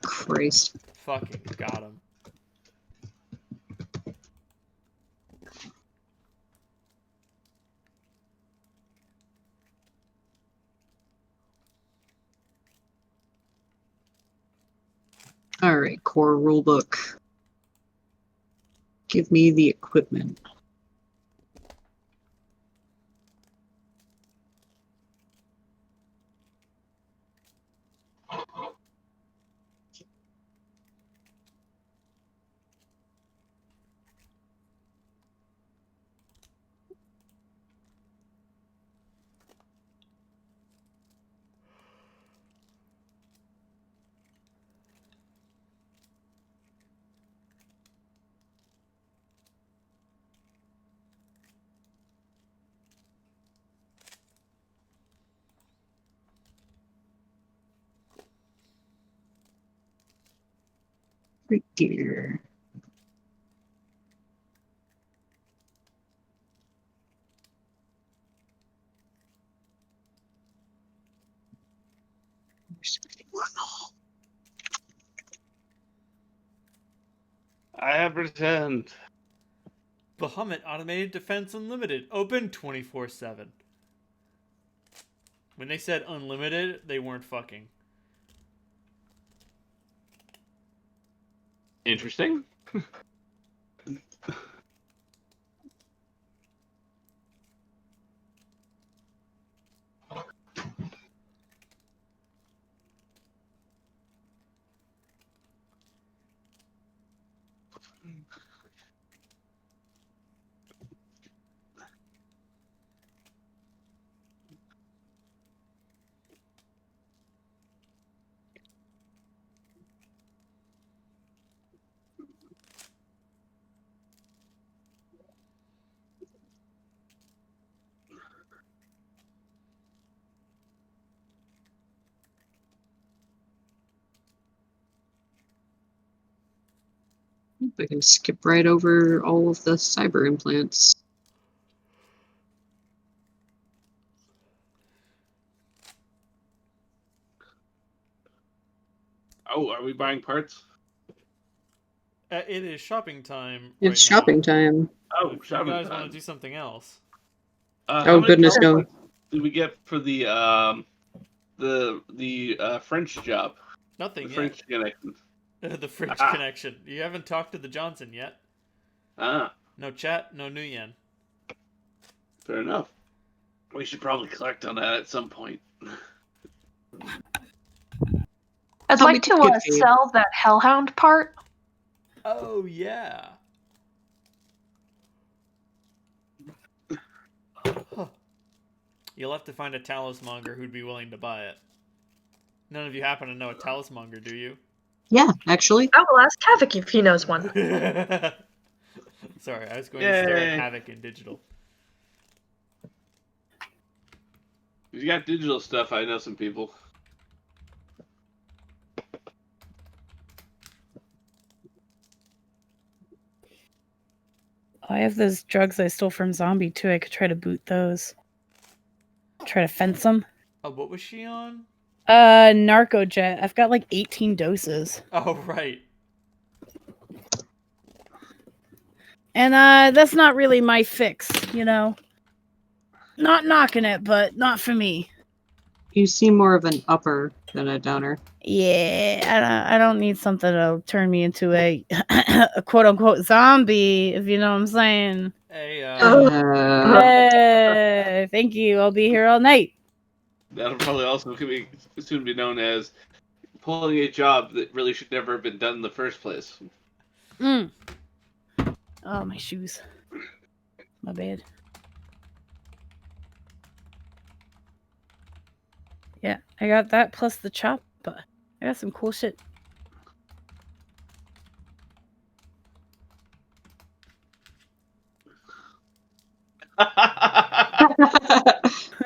Christ. Fucking got him. Alright, core rulebook. Give me the equipment. Right here. I have returned. Bahamut Automated Defense Unlimited. Open 24/7. When they said unlimited, they weren't fucking. Interesting. I can skip right over all of the cyber implants. Oh, are we buying parts? It is shopping time. It's right shopping now. time. Oh, If you shopping guys time. want to do something else? How many Goodness, no. parts did we get for the French job? Nothing The yet. French connection. The French Ah. connection. You haven't talked to the Johnson yet. Ah, No chat, no new yen. fair enough. We should probably collect on that at some point. I'd Thought we like did to get paid. sell that Hellhound part. Oh yeah. Huh. You'll have to find a talismonger who'd be willing to buy it. None of you happen to know a talismonger, do you? Yeah, actually. I will ask Havoc if he knows one. Sorry, I was going to stare Yay. at Havoc in digital. If you got digital stuff, I know some people. I have those drugs I stole from Zombie too. I could try to boot those. Try to fence them. Oh, what was she on? Narcojet. I've got like 18 doses. Oh, right. And that's not really my fix, you know. Not knocking it, but not for me. You seem more of an upper than a downer. Yeah, I don't need something to turn me into a quote unquote zombie, if you know what I'm saying. Hey, Hey, thank you. I'll be here all night. That'll probably also soon be known as pulling a job that really should never have been done in the first place. Mm. Oh, my shoes. My bad. Yeah, I got that plus the chopper. I got some cool shit.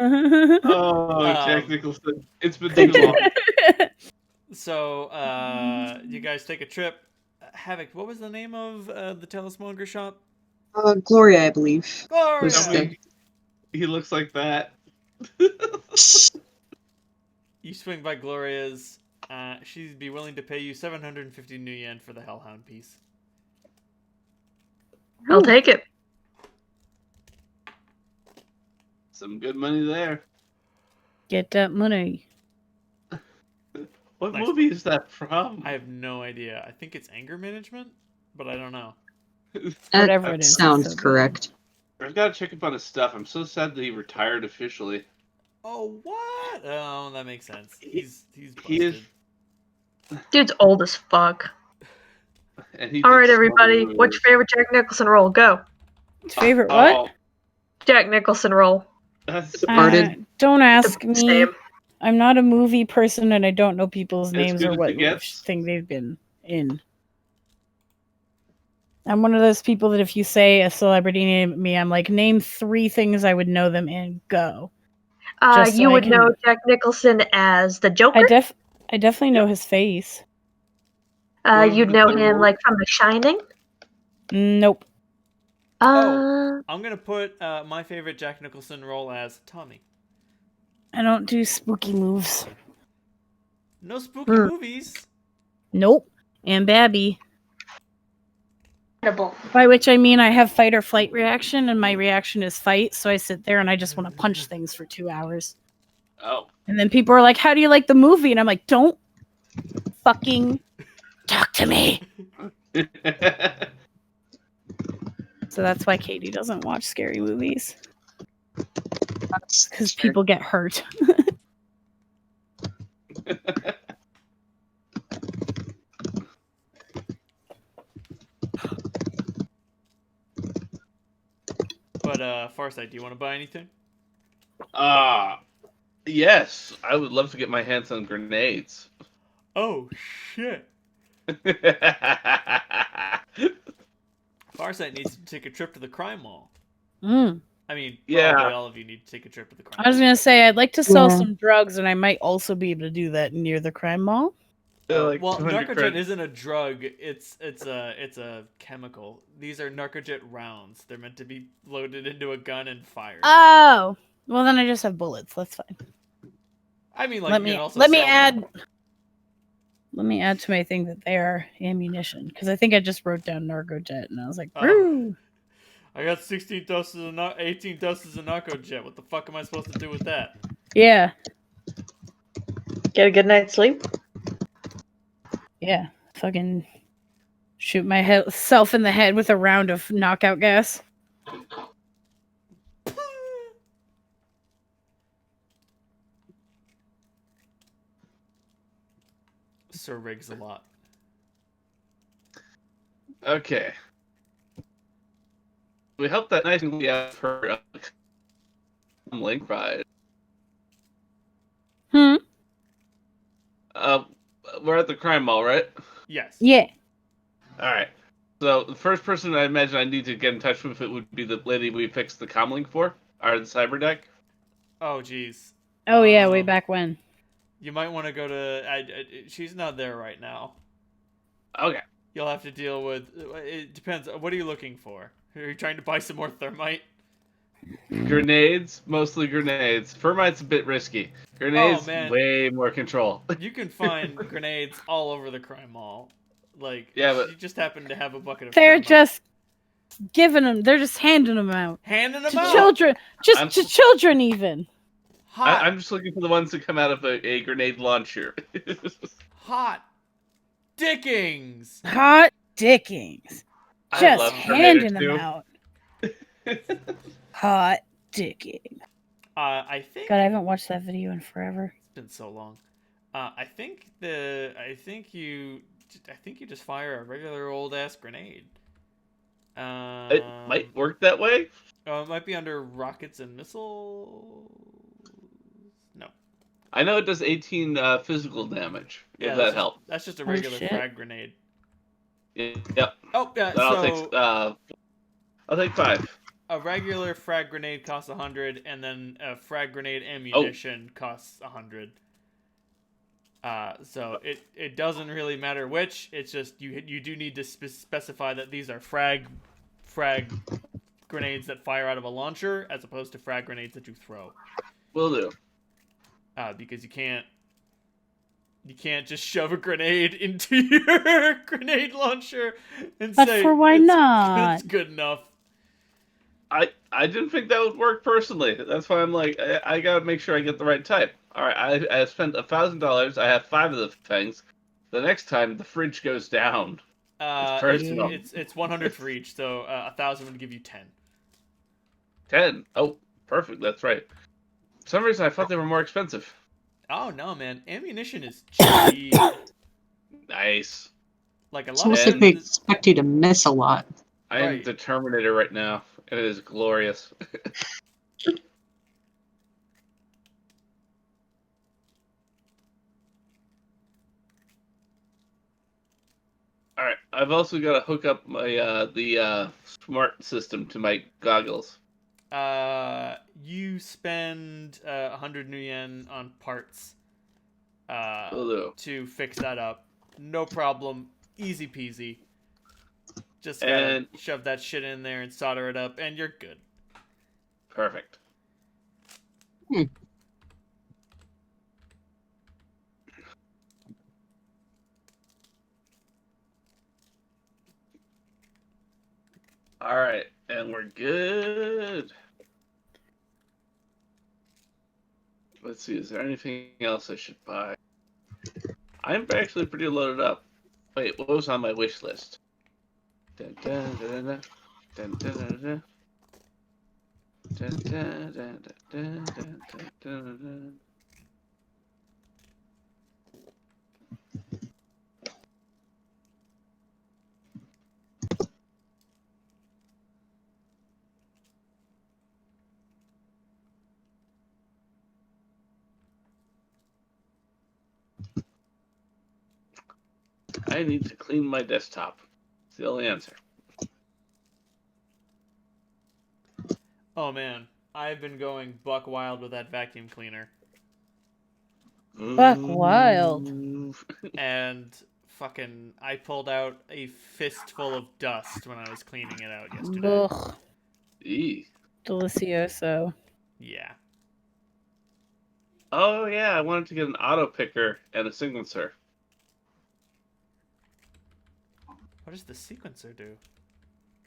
Oh, technical stuff. It's been too long. So, you guys take a trip. Havoc, what was the name of the talismonger shop? Gloria, I believe. Gloria! Was Tell me he looks like that. You swing by Gloria's. She'd be willing to pay you 750 new yen for the Hellhound piece. I'll take it. Some good money there. Get that money. What Nice. movie is that from? I have no idea. I think it's anger management, but I don't know. Whatever That it is, it's sounds so good. correct. I've got to check up on his stuff. I'm so sad that he retired officially. Oh, what? Oh, that makes sense. He's busted. He is, Dude's old as fuck. and he All did right, so everybody. many What's your favorite Jack Nicholson role? Go. Favorite what? Oh, Jack Nicholson role. that's Departed. Don't ask His me. name. I'm not a movie person and I don't know people's As names good or as what it gets. thing they've been in. I'm one of those people that if you say a celebrity name at me, I'm like, name 3 things I would know them in. Go. Just so You I would can- know Jack Nicholson as the Joker. I definitely know his face. You'd know him like from The Shining. Nope. I'm gonna put my favorite Jack Nicholson role as Tommy. I don't do spooky moves. No spooky movies. Nope. And Babby. Incredible. By which I mean I have fight or flight reaction, and my reaction is fight, so I sit there and I just want to punch things for 2 hours. Oh. And then people are like, "How do you like the movie?" And I'm like, "Don't fucking talk to me." So that's why Katie doesn't watch scary movies, That's because fair. people get hurt. But Farsight, do you want to buy anything? Yes, I would love to get my hands on grenades. Oh shit! Farsight needs to take a trip to the crime mall. Mm. I mean, Yeah. probably all of you need to take a trip to the crime I was mall. gonna say I'd like to sell Yeah. some drugs, and I might also be able to do that near the crime mall. Like Well, 200 Narcojet credits. isn't a drug. It's a chemical. These are Narcojet rounds. They're meant to be loaded into a gun and fired. Oh, well then I just have bullets. That's fine. I mean, like let you me can also let me sell them. add. Let me add to my thing that they are ammunition, because I think I just wrote down Narcojet, and I was like, Oh. "Brew." I got 16 doses of 18 doses of Narcojet. What the fuck am I supposed to do with that? Yeah, Get a good night's sleep. yeah. Fucking shoot myself in the head with a round of knockout gas. Sir Riggs a lot. Okay. We hope that nice and out for link ride. Hmm. We're at the crime mall, right? Yes. Yeah. All right. So the first person I imagine I need to get in touch with it would be the lady we fixed the comlink for, or the cyber deck. Oh jeez. Oh yeah, way back when. You might want to go to. She's not there right now. Okay. You'll have to deal with. It depends. What are you looking for? Are you trying to buy some more thermite? Grenades, mostly grenades. Thermite's a bit risky. Grenades, Oh, man. way more control. You can find grenades all over the crime mall. Like, Yeah, but you just happen to have a bucket of They're thermite. just giving them. They're just handing them out handing them to out. children. Just I'm- to children, even. Hot, I'm just looking for the ones that come out of a grenade launcher. hot dickings. Hot dickings. I Just love handing Terminator them 2. out. Hot dicking. I think God, I haven't watched that video in forever. it's been so long. I think you just fire a regular old ass grenade. It might work that way. It might be under rockets and missiles. No. I know it does 18 physical damage. Yeah, If that helps. That's just a Oh, regular shit. frag grenade. Yep. Oh, yeah. Then So I'll take 5. a regular frag grenade costs 100, and then a frag grenade ammunition costs 100. So it doesn't really matter which. It's just you do need to specify that these are frag grenades that fire out of a launcher, as opposed to frag grenades that you throw. Will do. Because you can't just shove a grenade into your grenade launcher and But say for why not? it's good enough. I didn't think that would work personally. That's why I'm like, I gotta make sure I get the right type. All right, I spent $1,000. I have 5 of the things. The next time the fridge goes down, it's personal. It's 100 for each, so 1,000 would give you 10. 10. Oh, perfect. That's right. For some reason, I thought they were more expensive. Oh no, man! Ammunition is cheap. Nice. Like a It's lot almost of like they expect you to miss a lot. I am Right. the Terminator right now, and it is glorious. All right, I've also got to hook up my the smart system to my goggles. you spend 100 new yen on parts Will do. to fix that up. No problem. Easy peasy. Just gotta And shove that shit in there and solder it up, and you're good. perfect. All right, and we're good. let's see. Is there anything else I should buy? I'm actually pretty loaded up. Wait, what was on my wish list? Dun, dun, dun, dun, dun, dun, dun, dun. Dun, dun, dun, dun, dun, dun, dun, dun. I need to clean my desktop. It's the only answer. Oh man, I've been going buck wild with that vacuum cleaner. Buck wild. And fucking, I pulled out a fistful of dust when I was cleaning it out yesterday. Ugh. Eee. Delicioso. Yeah. Oh yeah, I wanted to get an auto picker and a sequencer. What does the sequencer do?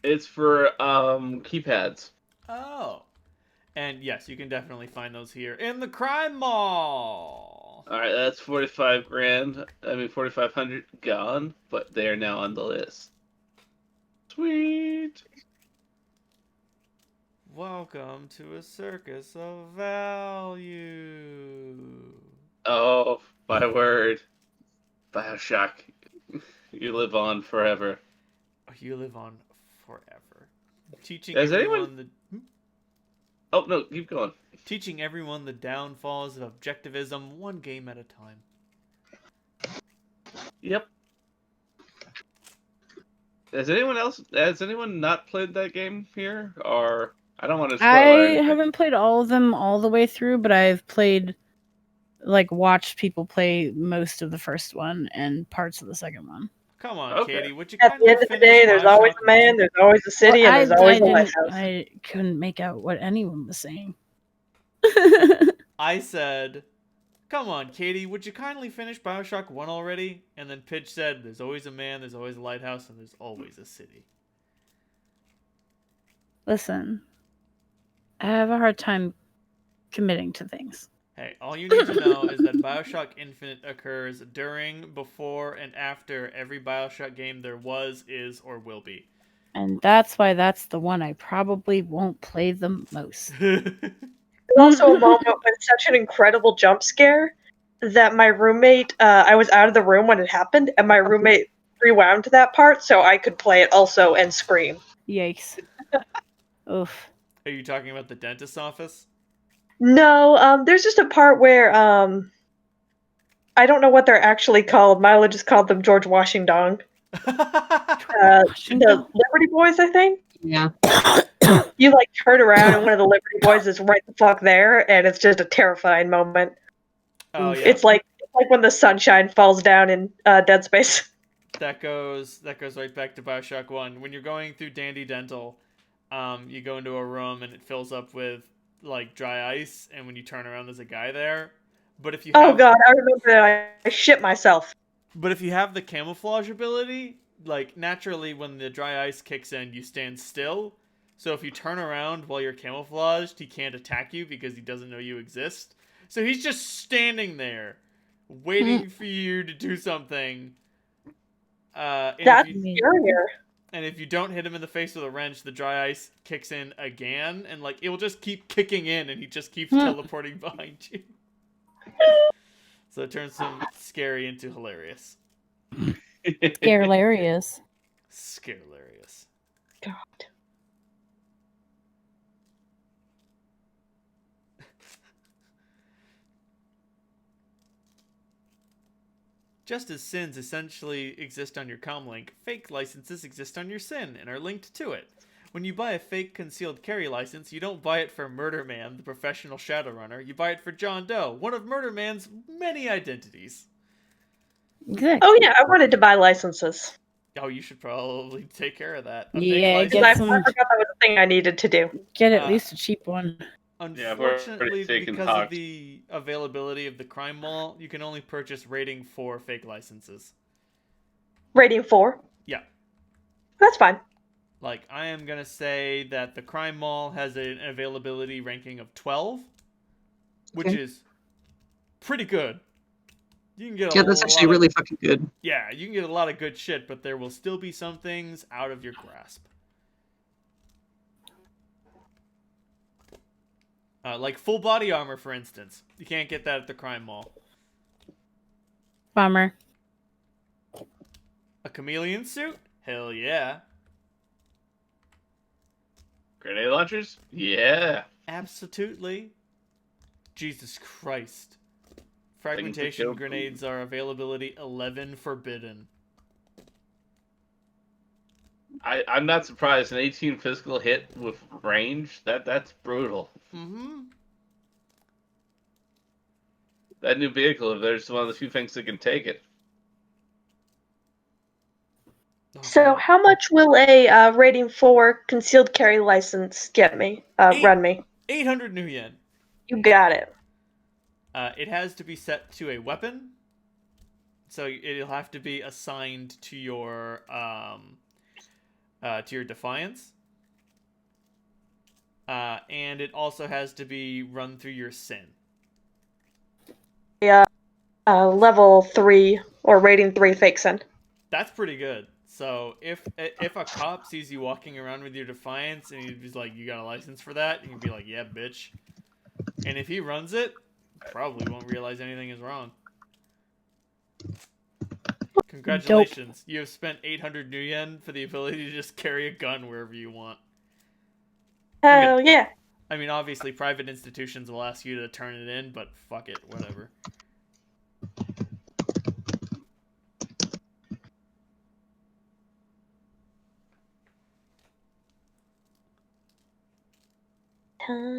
It's for keypads. Oh. And yes, you can definitely find those here in the crime mall. All right, that's 45 grand. I mean 4,500 gone, but they are now on the list. Sweet. Welcome to a circus of value. Oh, my word. BioShock. You live on forever. You live on forever. Teaching Has everyone anyone- Oh, no, keep going. teaching everyone the downfalls of objectivism one game at a time. Yep. Has anyone not played that game here? Or, I don't want to spoil I anything. haven't played all of them all the way through, but I've played, watched people play most of the first one and parts of the second one. Come on, Okay. Katie. Would you At kindly the end of the finish day, there's always Bioshock a man, there's always a city, and there's always a lighthouse. I couldn't make out what anyone was saying. I said, come on, Katie, would you kindly finish Bioshock 1 already? And then Pitch said, there's always a man, there's always a lighthouse, and there's always a city. Listen, I have a hard time committing to things. Hey, all you need to know is that Bioshock Infinite occurs during, before, and after every Bioshock game there was, is, or will be. And that's why that's the one I probably won't play the most. There's also a moment with such an incredible jump scare that my roommate, I was out of the room when it happened, and my roommate rewound to that part so I could play it also and scream. Yikes. Oof. Are you talking about the dentist's office? No, there's just a part where I don't know what they're actually called. Milo just called them George Washington. The Liberty Boys, I think. Yeah. You turn around and one of the Liberty Boys is right the fuck there, and it's just a terrifying moment. Oh, yeah. It's like when the sunshine falls down in Dead Space. That goes right back to Bioshock 1. When you're going through Dandy Dental, you go into a room and it fills up with dry ice, and when you turn around there's a guy there. But if you have, Oh god, I remember that. I shit myself. But if you have the camouflage ability, naturally when the dry ice kicks in, you stand still. So if you turn around while you're camouflaged, he can't attack you because he doesn't know you exist. So he's just standing there, waiting for you to do something. That's scarier. And if you don't hit him in the face with a wrench, the dry ice kicks in again, and it will just keep kicking in, and he just keeps teleporting behind you. So it turns from scary into hilarious. Hilarious. Scarelarious. God. Just as sins essentially exist on your comlink, fake licenses exist on your sin and are linked to it. When you buy a fake concealed carry license, you don't buy it for Murder Man, the professional Shadowrunner. You buy it for John Doe, one of Murder Man's many identities. Exactly. Oh yeah, I wanted to buy licenses. Oh, you should probably take care of that. Yeah, Because I forgot that was a thing I needed to do. Get at least a cheap one. Yeah, I've already Unfortunately, taken because of Hawks. the availability of the crime mall, you can only purchase rating 4 fake licenses. Rating 4. Yeah. That's fine. I am going to say that the crime mall has an availability ranking of 12, which Okay. is pretty good. You can get a Yeah, that's actually lot really of, fucking good. yeah, you can get a lot of good shit, but there will still be some things out of your grasp. Like full body armor, for instance. You can't get that at the crime mall. Bummer. A chameleon suit? Hell yeah. Grenade launchers? Yeah. Absolutely. Jesus Christ. Things that Fragmentation go grenades are availability 11 forbidden. I'm not surprised. An 18 physical hit with range, that's brutal. Mm-hmm. That new vehicle, there's one of the few things that can take it. Oh, So, God. how much will a rating 4 concealed carry license get me? Run me. 800 new yen. You got it. It has to be set to a weapon. So it'll have to be assigned to your defiance. And it also has to be run through your sin. Yeah. Level 3 or rating 3 fake sin. That's pretty good. So if a cop sees you walking around with your defiance and he's like, "You got a license for that?" You can be like, "Yeah, bitch." And if he runs it, probably won't realize anything is wrong. Congratulations. You have spent 800 new yen for the ability to just carry a gun wherever you want. Hell yeah. I mean, obviously, private institutions will ask you to turn it in, but fuck it, whatever.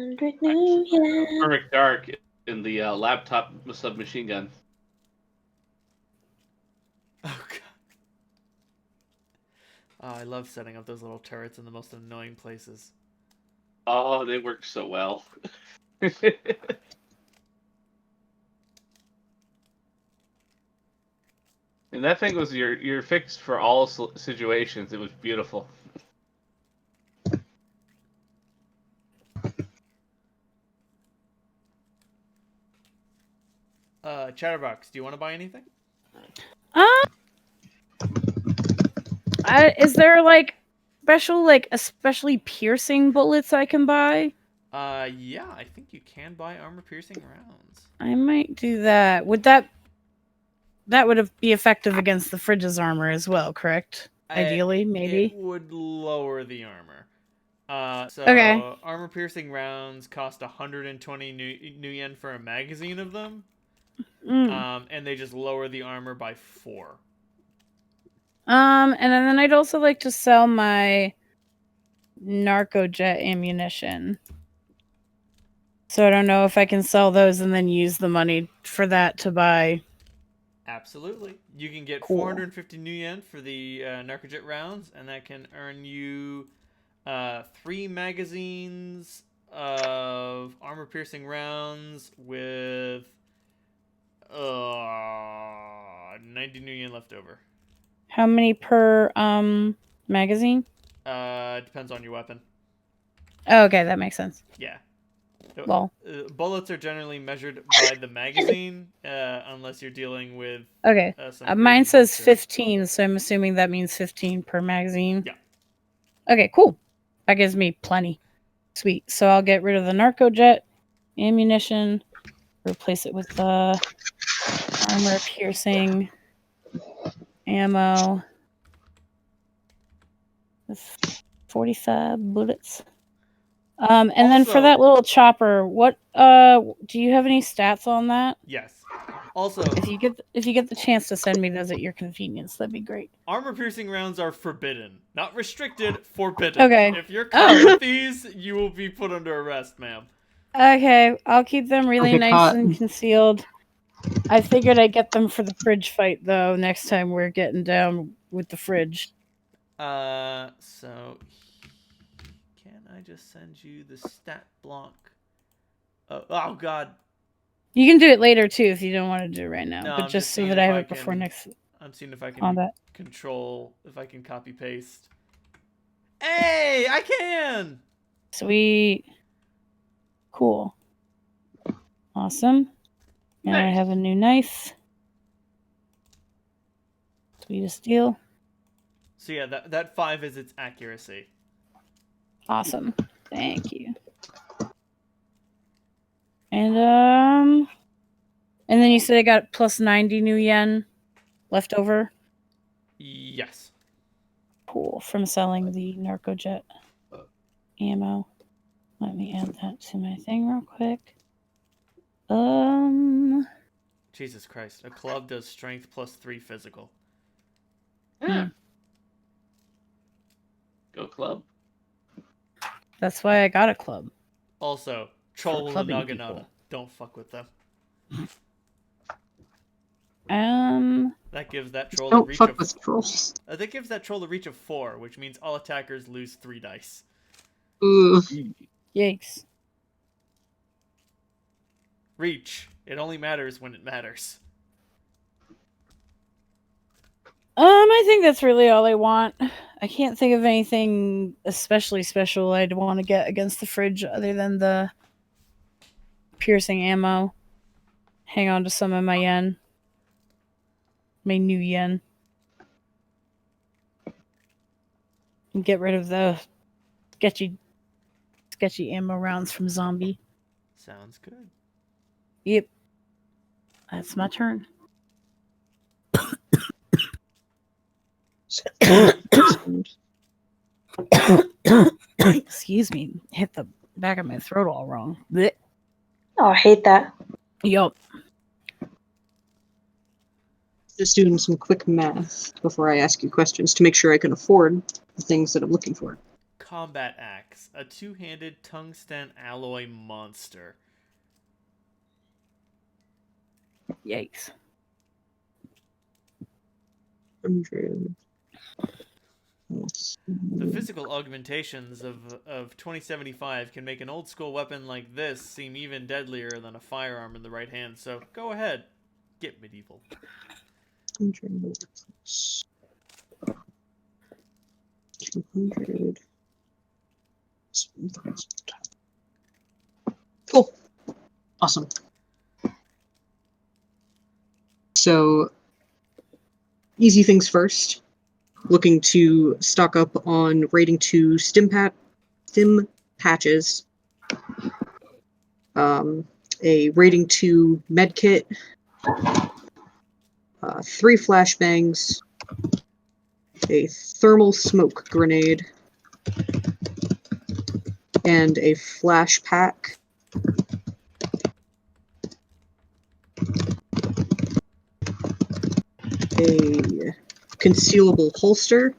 Perfect dark in the laptop submachine gun. Oh, God. Oh, I love setting up those little turrets in the most annoying places. Oh, they work so well. And that thing was your fix for all situations. It was beautiful. Chatterbox, do you want to buy anything? Is there like special, like especially piercing bullets I can buy? Yeah, I think you can buy armor-piercing rounds. I might do that. Would that would be effective against the Fridge's armor as well, correct? Ideally, maybe. It would lower the armor. So Okay. armor-piercing rounds cost 120 new yen for a magazine of them. And they just lower the armor by 4. And then I'd also like to sell my narco jet ammunition. So I don't know if I can sell those and then use the money for that to buy. Absolutely. You can get Cool. 450 new yen for the narcojet rounds, and that can earn you 3 magazines of armor-piercing rounds with 90 new yen left over. How many per magazine? Depends on your weapon. Oh, okay, that makes sense. Yeah. Lol. Bullets are generally measured by the magazine, unless you're dealing with. Okay. Some Mine crazy says bullshit. 15, so I'm assuming that means 15 per magazine. Yeah. Okay, cool. That gives me plenty. Sweet. So I'll get rid of the narco jet ammunition, replace it with the armor piercing ammo. With 45 bullets. And then for Also- that little chopper, what do you have any stats on that? Yes. Also, If you get the chance to send me those at your convenience, that'd be great. armor-piercing rounds are forbidden, not restricted. Forbidden. Okay. If you're caught with these, you will be put under arrest, ma'am. Okay, I'll keep them really Okay, nice caught. and concealed. I figured I'd get them for the fridge fight though. Next time we're getting down with the fridge. So can I just send you the stat block? Oh God. You can do it later too if you don't want to do it right now. No, but I'm just just so seeing that I if have I it before can- next I'm seeing if I can combat. if I can copy paste. Hey, I can. Sweet. Cool. Awesome. And I Nice. have a new knife. Sweetest deal. So yeah, that 5 is its accuracy. Awesome. Thank you. And then you said I got plus 90 new yen left over. Yes. Cool. From selling the Narcojet ammo. Let me add that to my thing real quick. Jesus Christ. A club does strength plus 3 physical. Yeah. Go club. That's why I got a club. Also, Troll the clubbing Naginata. people. Don't fuck with them. That gives that troll a Don't reach fuck of... with trolls. That gives that troll a reach of 4, which means all attackers lose 3 dice. Ooh. Yikes. Reach. It only matters when it matters. I think that's really all I want. I can't think of anything especially special I'd want to get against the fridge other than the piercing ammo. Hang on to some of my yen. My new yen. And get rid of the sketchy ammo rounds from Zombie. Sounds good. Yep. That's my turn. Excuse me. Hit the back of my throat all wrong. Blech. Oh, I hate that. Yup. Just doing some quick math before I ask you questions to make sure I can afford the things that I'm looking for. Combat Axe. A 2-handed tungsten alloy monster. Yikes. 100. The physical augmentations of 2075 can make an old school weapon like this seem even deadlier than a firearm in the right hand, so go ahead. Get medieval. 100 plus 200. Cool. Awesome. So, easy things first. Looking to stock up on rating 2 stim patches, a rating 2 med kit, 3 flashbangs, a thermal smoke grenade, and a flash pack. A concealable holster,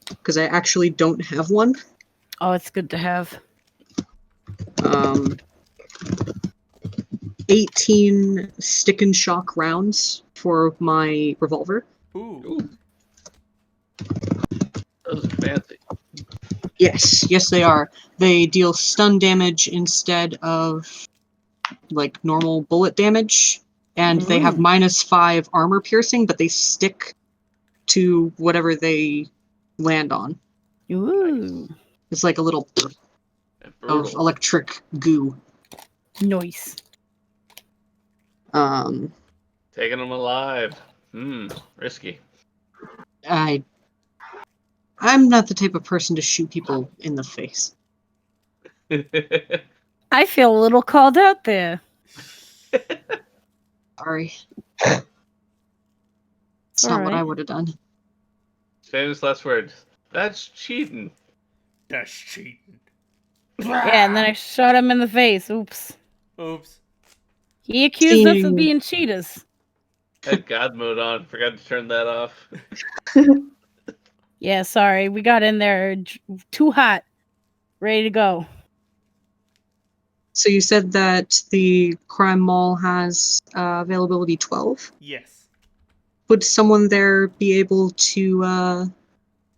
because I actually don't have one. Oh, it's good to have. 18 stick and shock rounds for my revolver. Ooh. Those are fancy. Yes, they are. They deal stun damage instead of like normal bullet damage, and they have -5 armor piercing, but they stick to whatever they land on. Ooh. It's like a little of Brutal. electric goo. Nice. Taking them alive. Risky. I'm not the type of person to shoot people in the face. I feel a little called out there. Sorry. It's not what Alright. I would have done. Famous last words. That's cheating. That's cheating. Yeah, and then I shot him in the face. Oops. Oops. He accused us of Ding. being cheaters. Had God mode on. Forgot to turn that off. Yeah, sorry. We got in there too hot. Ready to go. So you said that the crime mall has availability 12. Yes. Would someone there be able to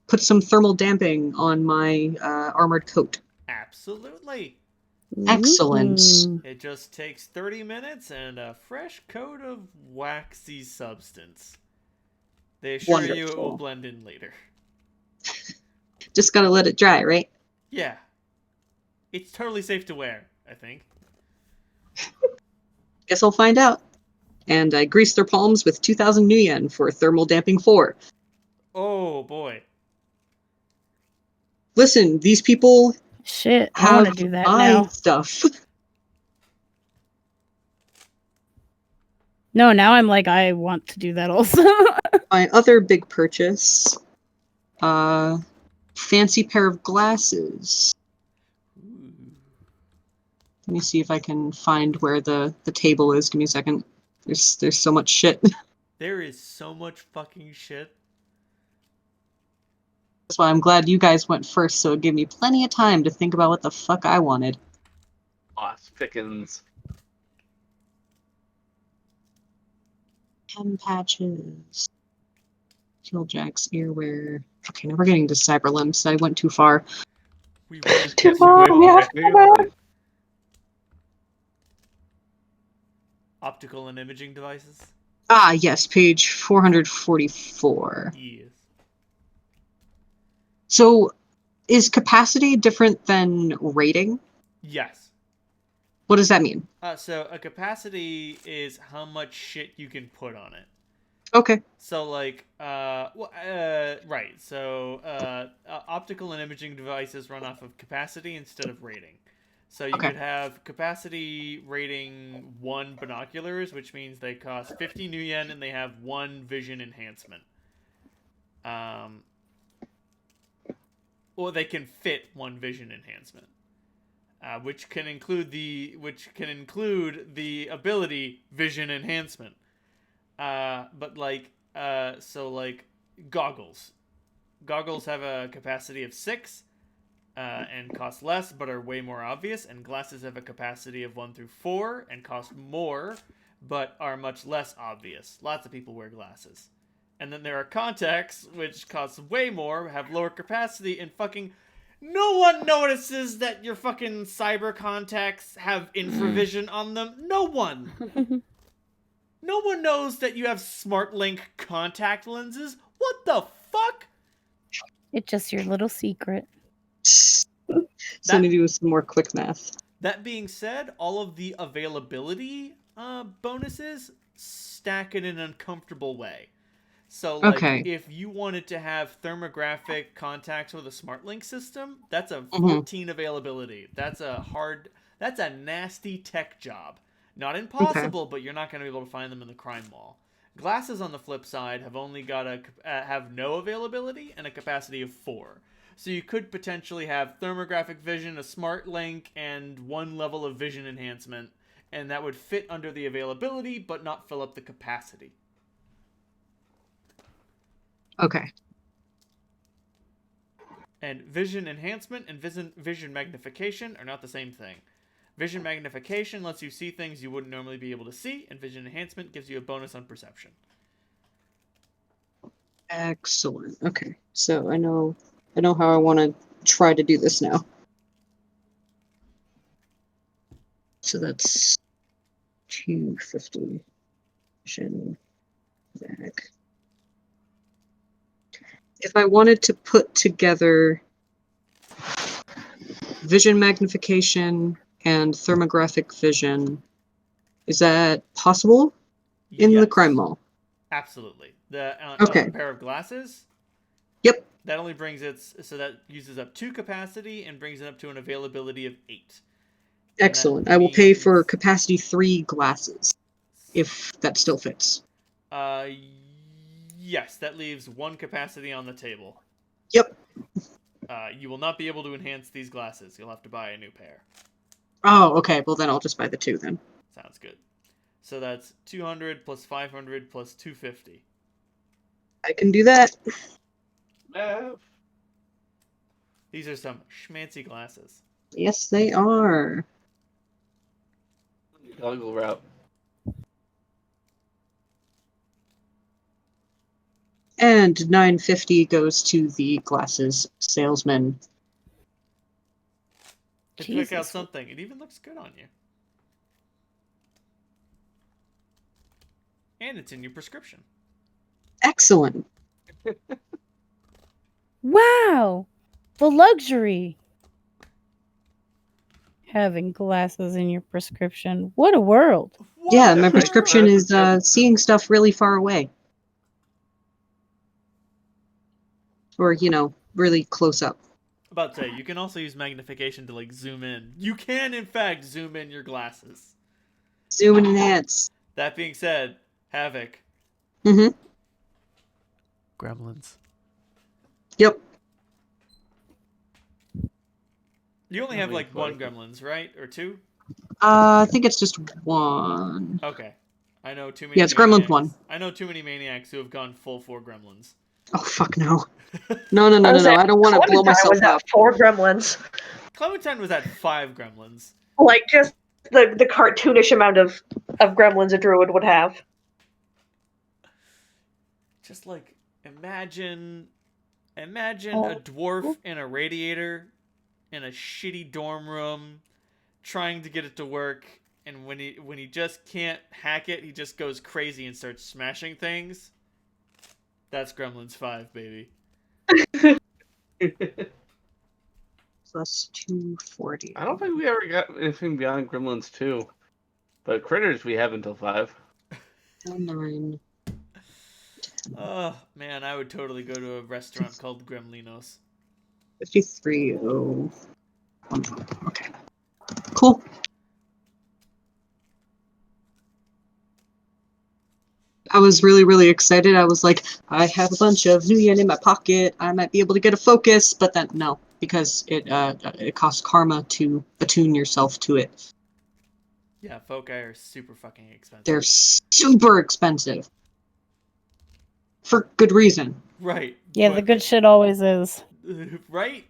put some thermal damping on my armored coat? Absolutely. Excellent. Ooh. It just takes 30 minutes and a fresh coat of waxy substance. They assure you it will Wonderful. blend in later. Just gotta let it dry, right? Yeah. It's totally safe to wear, I think. Guess I'll find out. And I greased their palms with 2,000 new yen for thermal damping 4. Oh boy. Listen, these people Shit, I have want to do that my now. stuff. No, now I'm like, I want to do that also. My other big purchase, fancy pair of glasses. Ooh. Let me see if I can find where the table is. Give me a second. There's so much shit. There is so much fucking shit. That's why I'm glad you guys went first, so it gave me plenty of time to think about what the fuck I wanted. Aw, pickings. Pen patches. Killjack's earwear. Okay, now we're getting to Cyberlimbs. I went too far. We went Too too far, far. yeah. Optical and imaging devices. Ah, yes, page 444. Yes. So, is capacity different than rating? Yes. What does that mean? So a capacity is how much shit you can put on it. Okay. So like, right. So optical and imaging devices run off of capacity instead of rating. So you Okay. could have capacity rating 1 binoculars, which means they cost 50 new yen and they have 1 vision enhancement. Or they can fit 1 vision enhancement. Which can include the ability vision enhancement. But like goggles. Goggles have a capacity of 6 and cost less but are way more obvious, and glasses have a capacity of 1 through 4 and cost more but are much less obvious. Lots of people wear glasses. And then there are contacts, which cost way more, have lower capacity, and fucking no one notices that your fucking cyber contacts have infravision on them. No one. No one knows that you have SmartLink contact lenses. What the fuck? It's just your little secret. So let me do some more quick math. That being said, all of the availability bonuses stack in an uncomfortable way. So, like, Okay. if you wanted to have thermographic contacts with a SmartLink system, that's a Mhm. 14 availability. That's a nasty tech job. Not impossible, but you're not going to be able to find them in the crime mall. Glasses, on the flip side, have only got have no availability and a capacity of 4. So you could potentially have thermographic vision, a SmartLink, and 1 level of vision enhancement, and that would fit under the availability, but not fill up the capacity. Okay. And vision enhancement and vision magnification are not the same thing. Vision magnification lets you see things you wouldn't normally be able to see, and vision enhancement gives you a bonus on perception. Excellent. Okay. So I know how I want to try to do this now. So that's 250 vision back. If I wanted to put together vision magnification and thermographic vision, is that possible in the Yes. crime mall? Absolutely. The Okay. pair of glasses. Yep. That only brings so that uses up 2 capacity and brings it up to an availability of 8. Excellent. I will pay for capacity 3 glasses, if that still fits. Yes, that leaves 1 capacity on the table. Yep. You will not be able to enhance these glasses. You'll have to buy a new pair. Oh, okay. Well, then I'll just buy the 2 then. Sounds good. So that's 200 plus 500 plus 250. I can do that. These are some schmancy glasses. Yes, they are. Goggle route. And 950 goes to the glasses salesman. To pick out something. It even looks good on you. And it's in your prescription. Excellent. Wow! The luxury! Having glasses in your prescription. What a world. Yeah, my Whatever. prescription is seeing stuff really far away. Or, really close up. About to say, you can also use magnification to like zoom in. You can, in fact, zoom in your glasses. Zoom and enhance. That being said, Havoc. Mm-hmm. Gremlins. Yep. You only How have many like one photos? gremlins, right? Or two? I think it's just one. Okay. I know too many Yeah, it's Gremlins maniacs. 1. I know too many maniacs who have gone full 4 gremlins. Oh, fuck no. No. was I don't want to blow Clementine myself was at up. 4 gremlins. Clementine was at 5 gremlins. Like, just the cartoonish amount of gremlins a druid would have. Just like imagine a Oh. dwarf in a radiator in a shitty dorm room trying to get it to work, and when he just can't hack it, he just goes crazy and starts smashing things. That's Gremlins 5, baby. Plus 240. I don't think we ever got anything beyond Gremlins 2. But Critters we have until 5. 9. Oh man, I would totally go to a restaurant called Gremlinos. 53. Oh. 112. Okay. Cool. I was really, really excited. I was like, I have a bunch of new yen in my pocket. I might be able to get a focus, but then no, because it costs karma to attune yourself to it. Yeah, foci are super fucking expensive. They're super expensive. For good reason. Right. Yeah, the good shit always is. Right?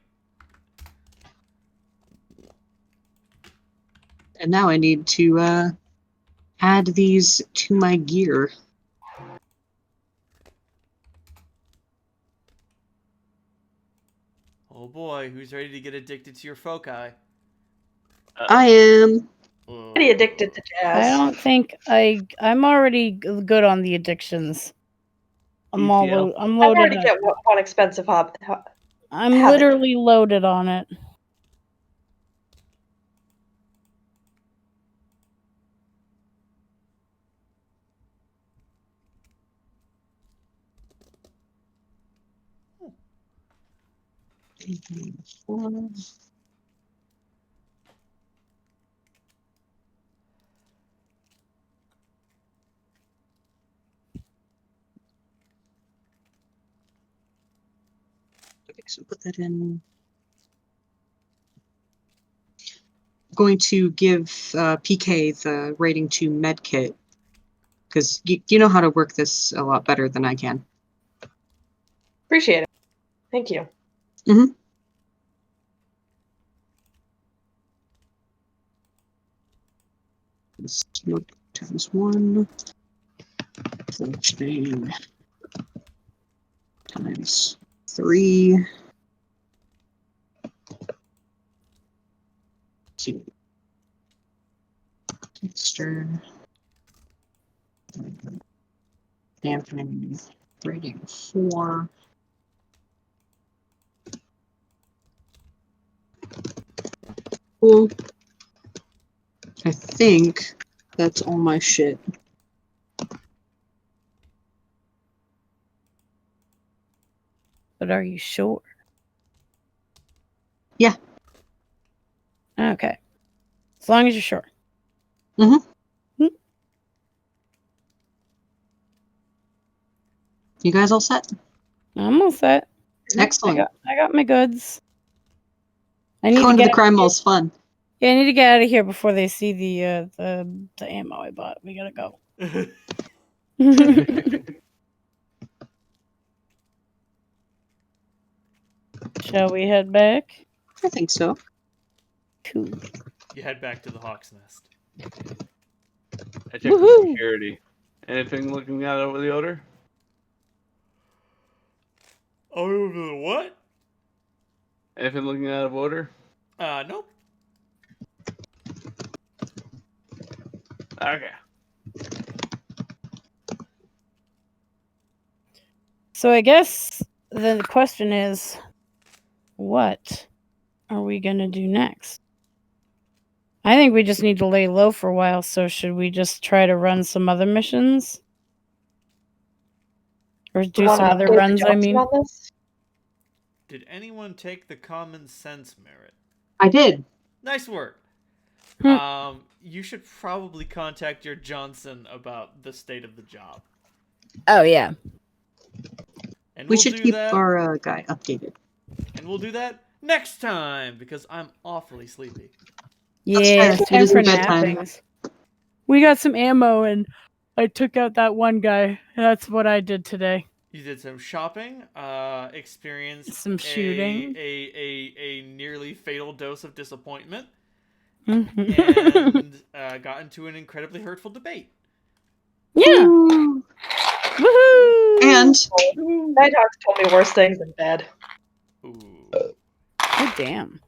And now I need to add these to my gear. Oh boy, who's ready to get addicted to your foci? I am. Pretty addicted to I jazz. don't think I'm already good on the addictions. I'm ETL? I'm I've loaded. already got one expensive I'm habit. literally loaded on it. Okay, so put that in. I'm going to give PK the rating to medkit because you know how to work this a lot better than I can. Appreciate it. Thank you. Mm-hmm. Times 1. Chain times 3. 2. Extra. Dampening rating 4. Cool. I think that's all my shit. But are you sure? Yeah. Okay. As long as you're sure. Mm-hmm. You guys all set? I'm all set. Excellent. I got my goods. I need Going to to the get crime mall's fun. Yeah, I need to get out of here before they see the ammo I bought. We gotta go. Shall we head back? I think so. Cool. You head back to the Hawk's Nest. I checked the Woohoo! security. Anything looking out over the odor? Over the what? Anything looking out of odor? Nope. Okay. So I guess the question is, what are we gonna do next? I think we just need to lay low for a while, so should we just try to run some other missions? Or You do wanna some other update the runs, I Johnson mean? on this? Did anyone take the common sense merit? I did. Nice work. Hmm. You should probably contact your Johnson about the state of the job. Oh, yeah. And We we'll should do keep that. our guy updated. And we'll do that next time because I'm awfully sleepy. Yeah, fair. it's It time is for bedtime. nappings. We got some ammo, and I took out that one guy. That's what I did today. You did some shopping, experienced Some shooting. a nearly fatal dose of disappointment, Mhm. and got into an incredibly hurtful debate. Yeah. Ooh. Woohoo! And Nighthawks told me worse things than bed. Ooh. Oh, damn.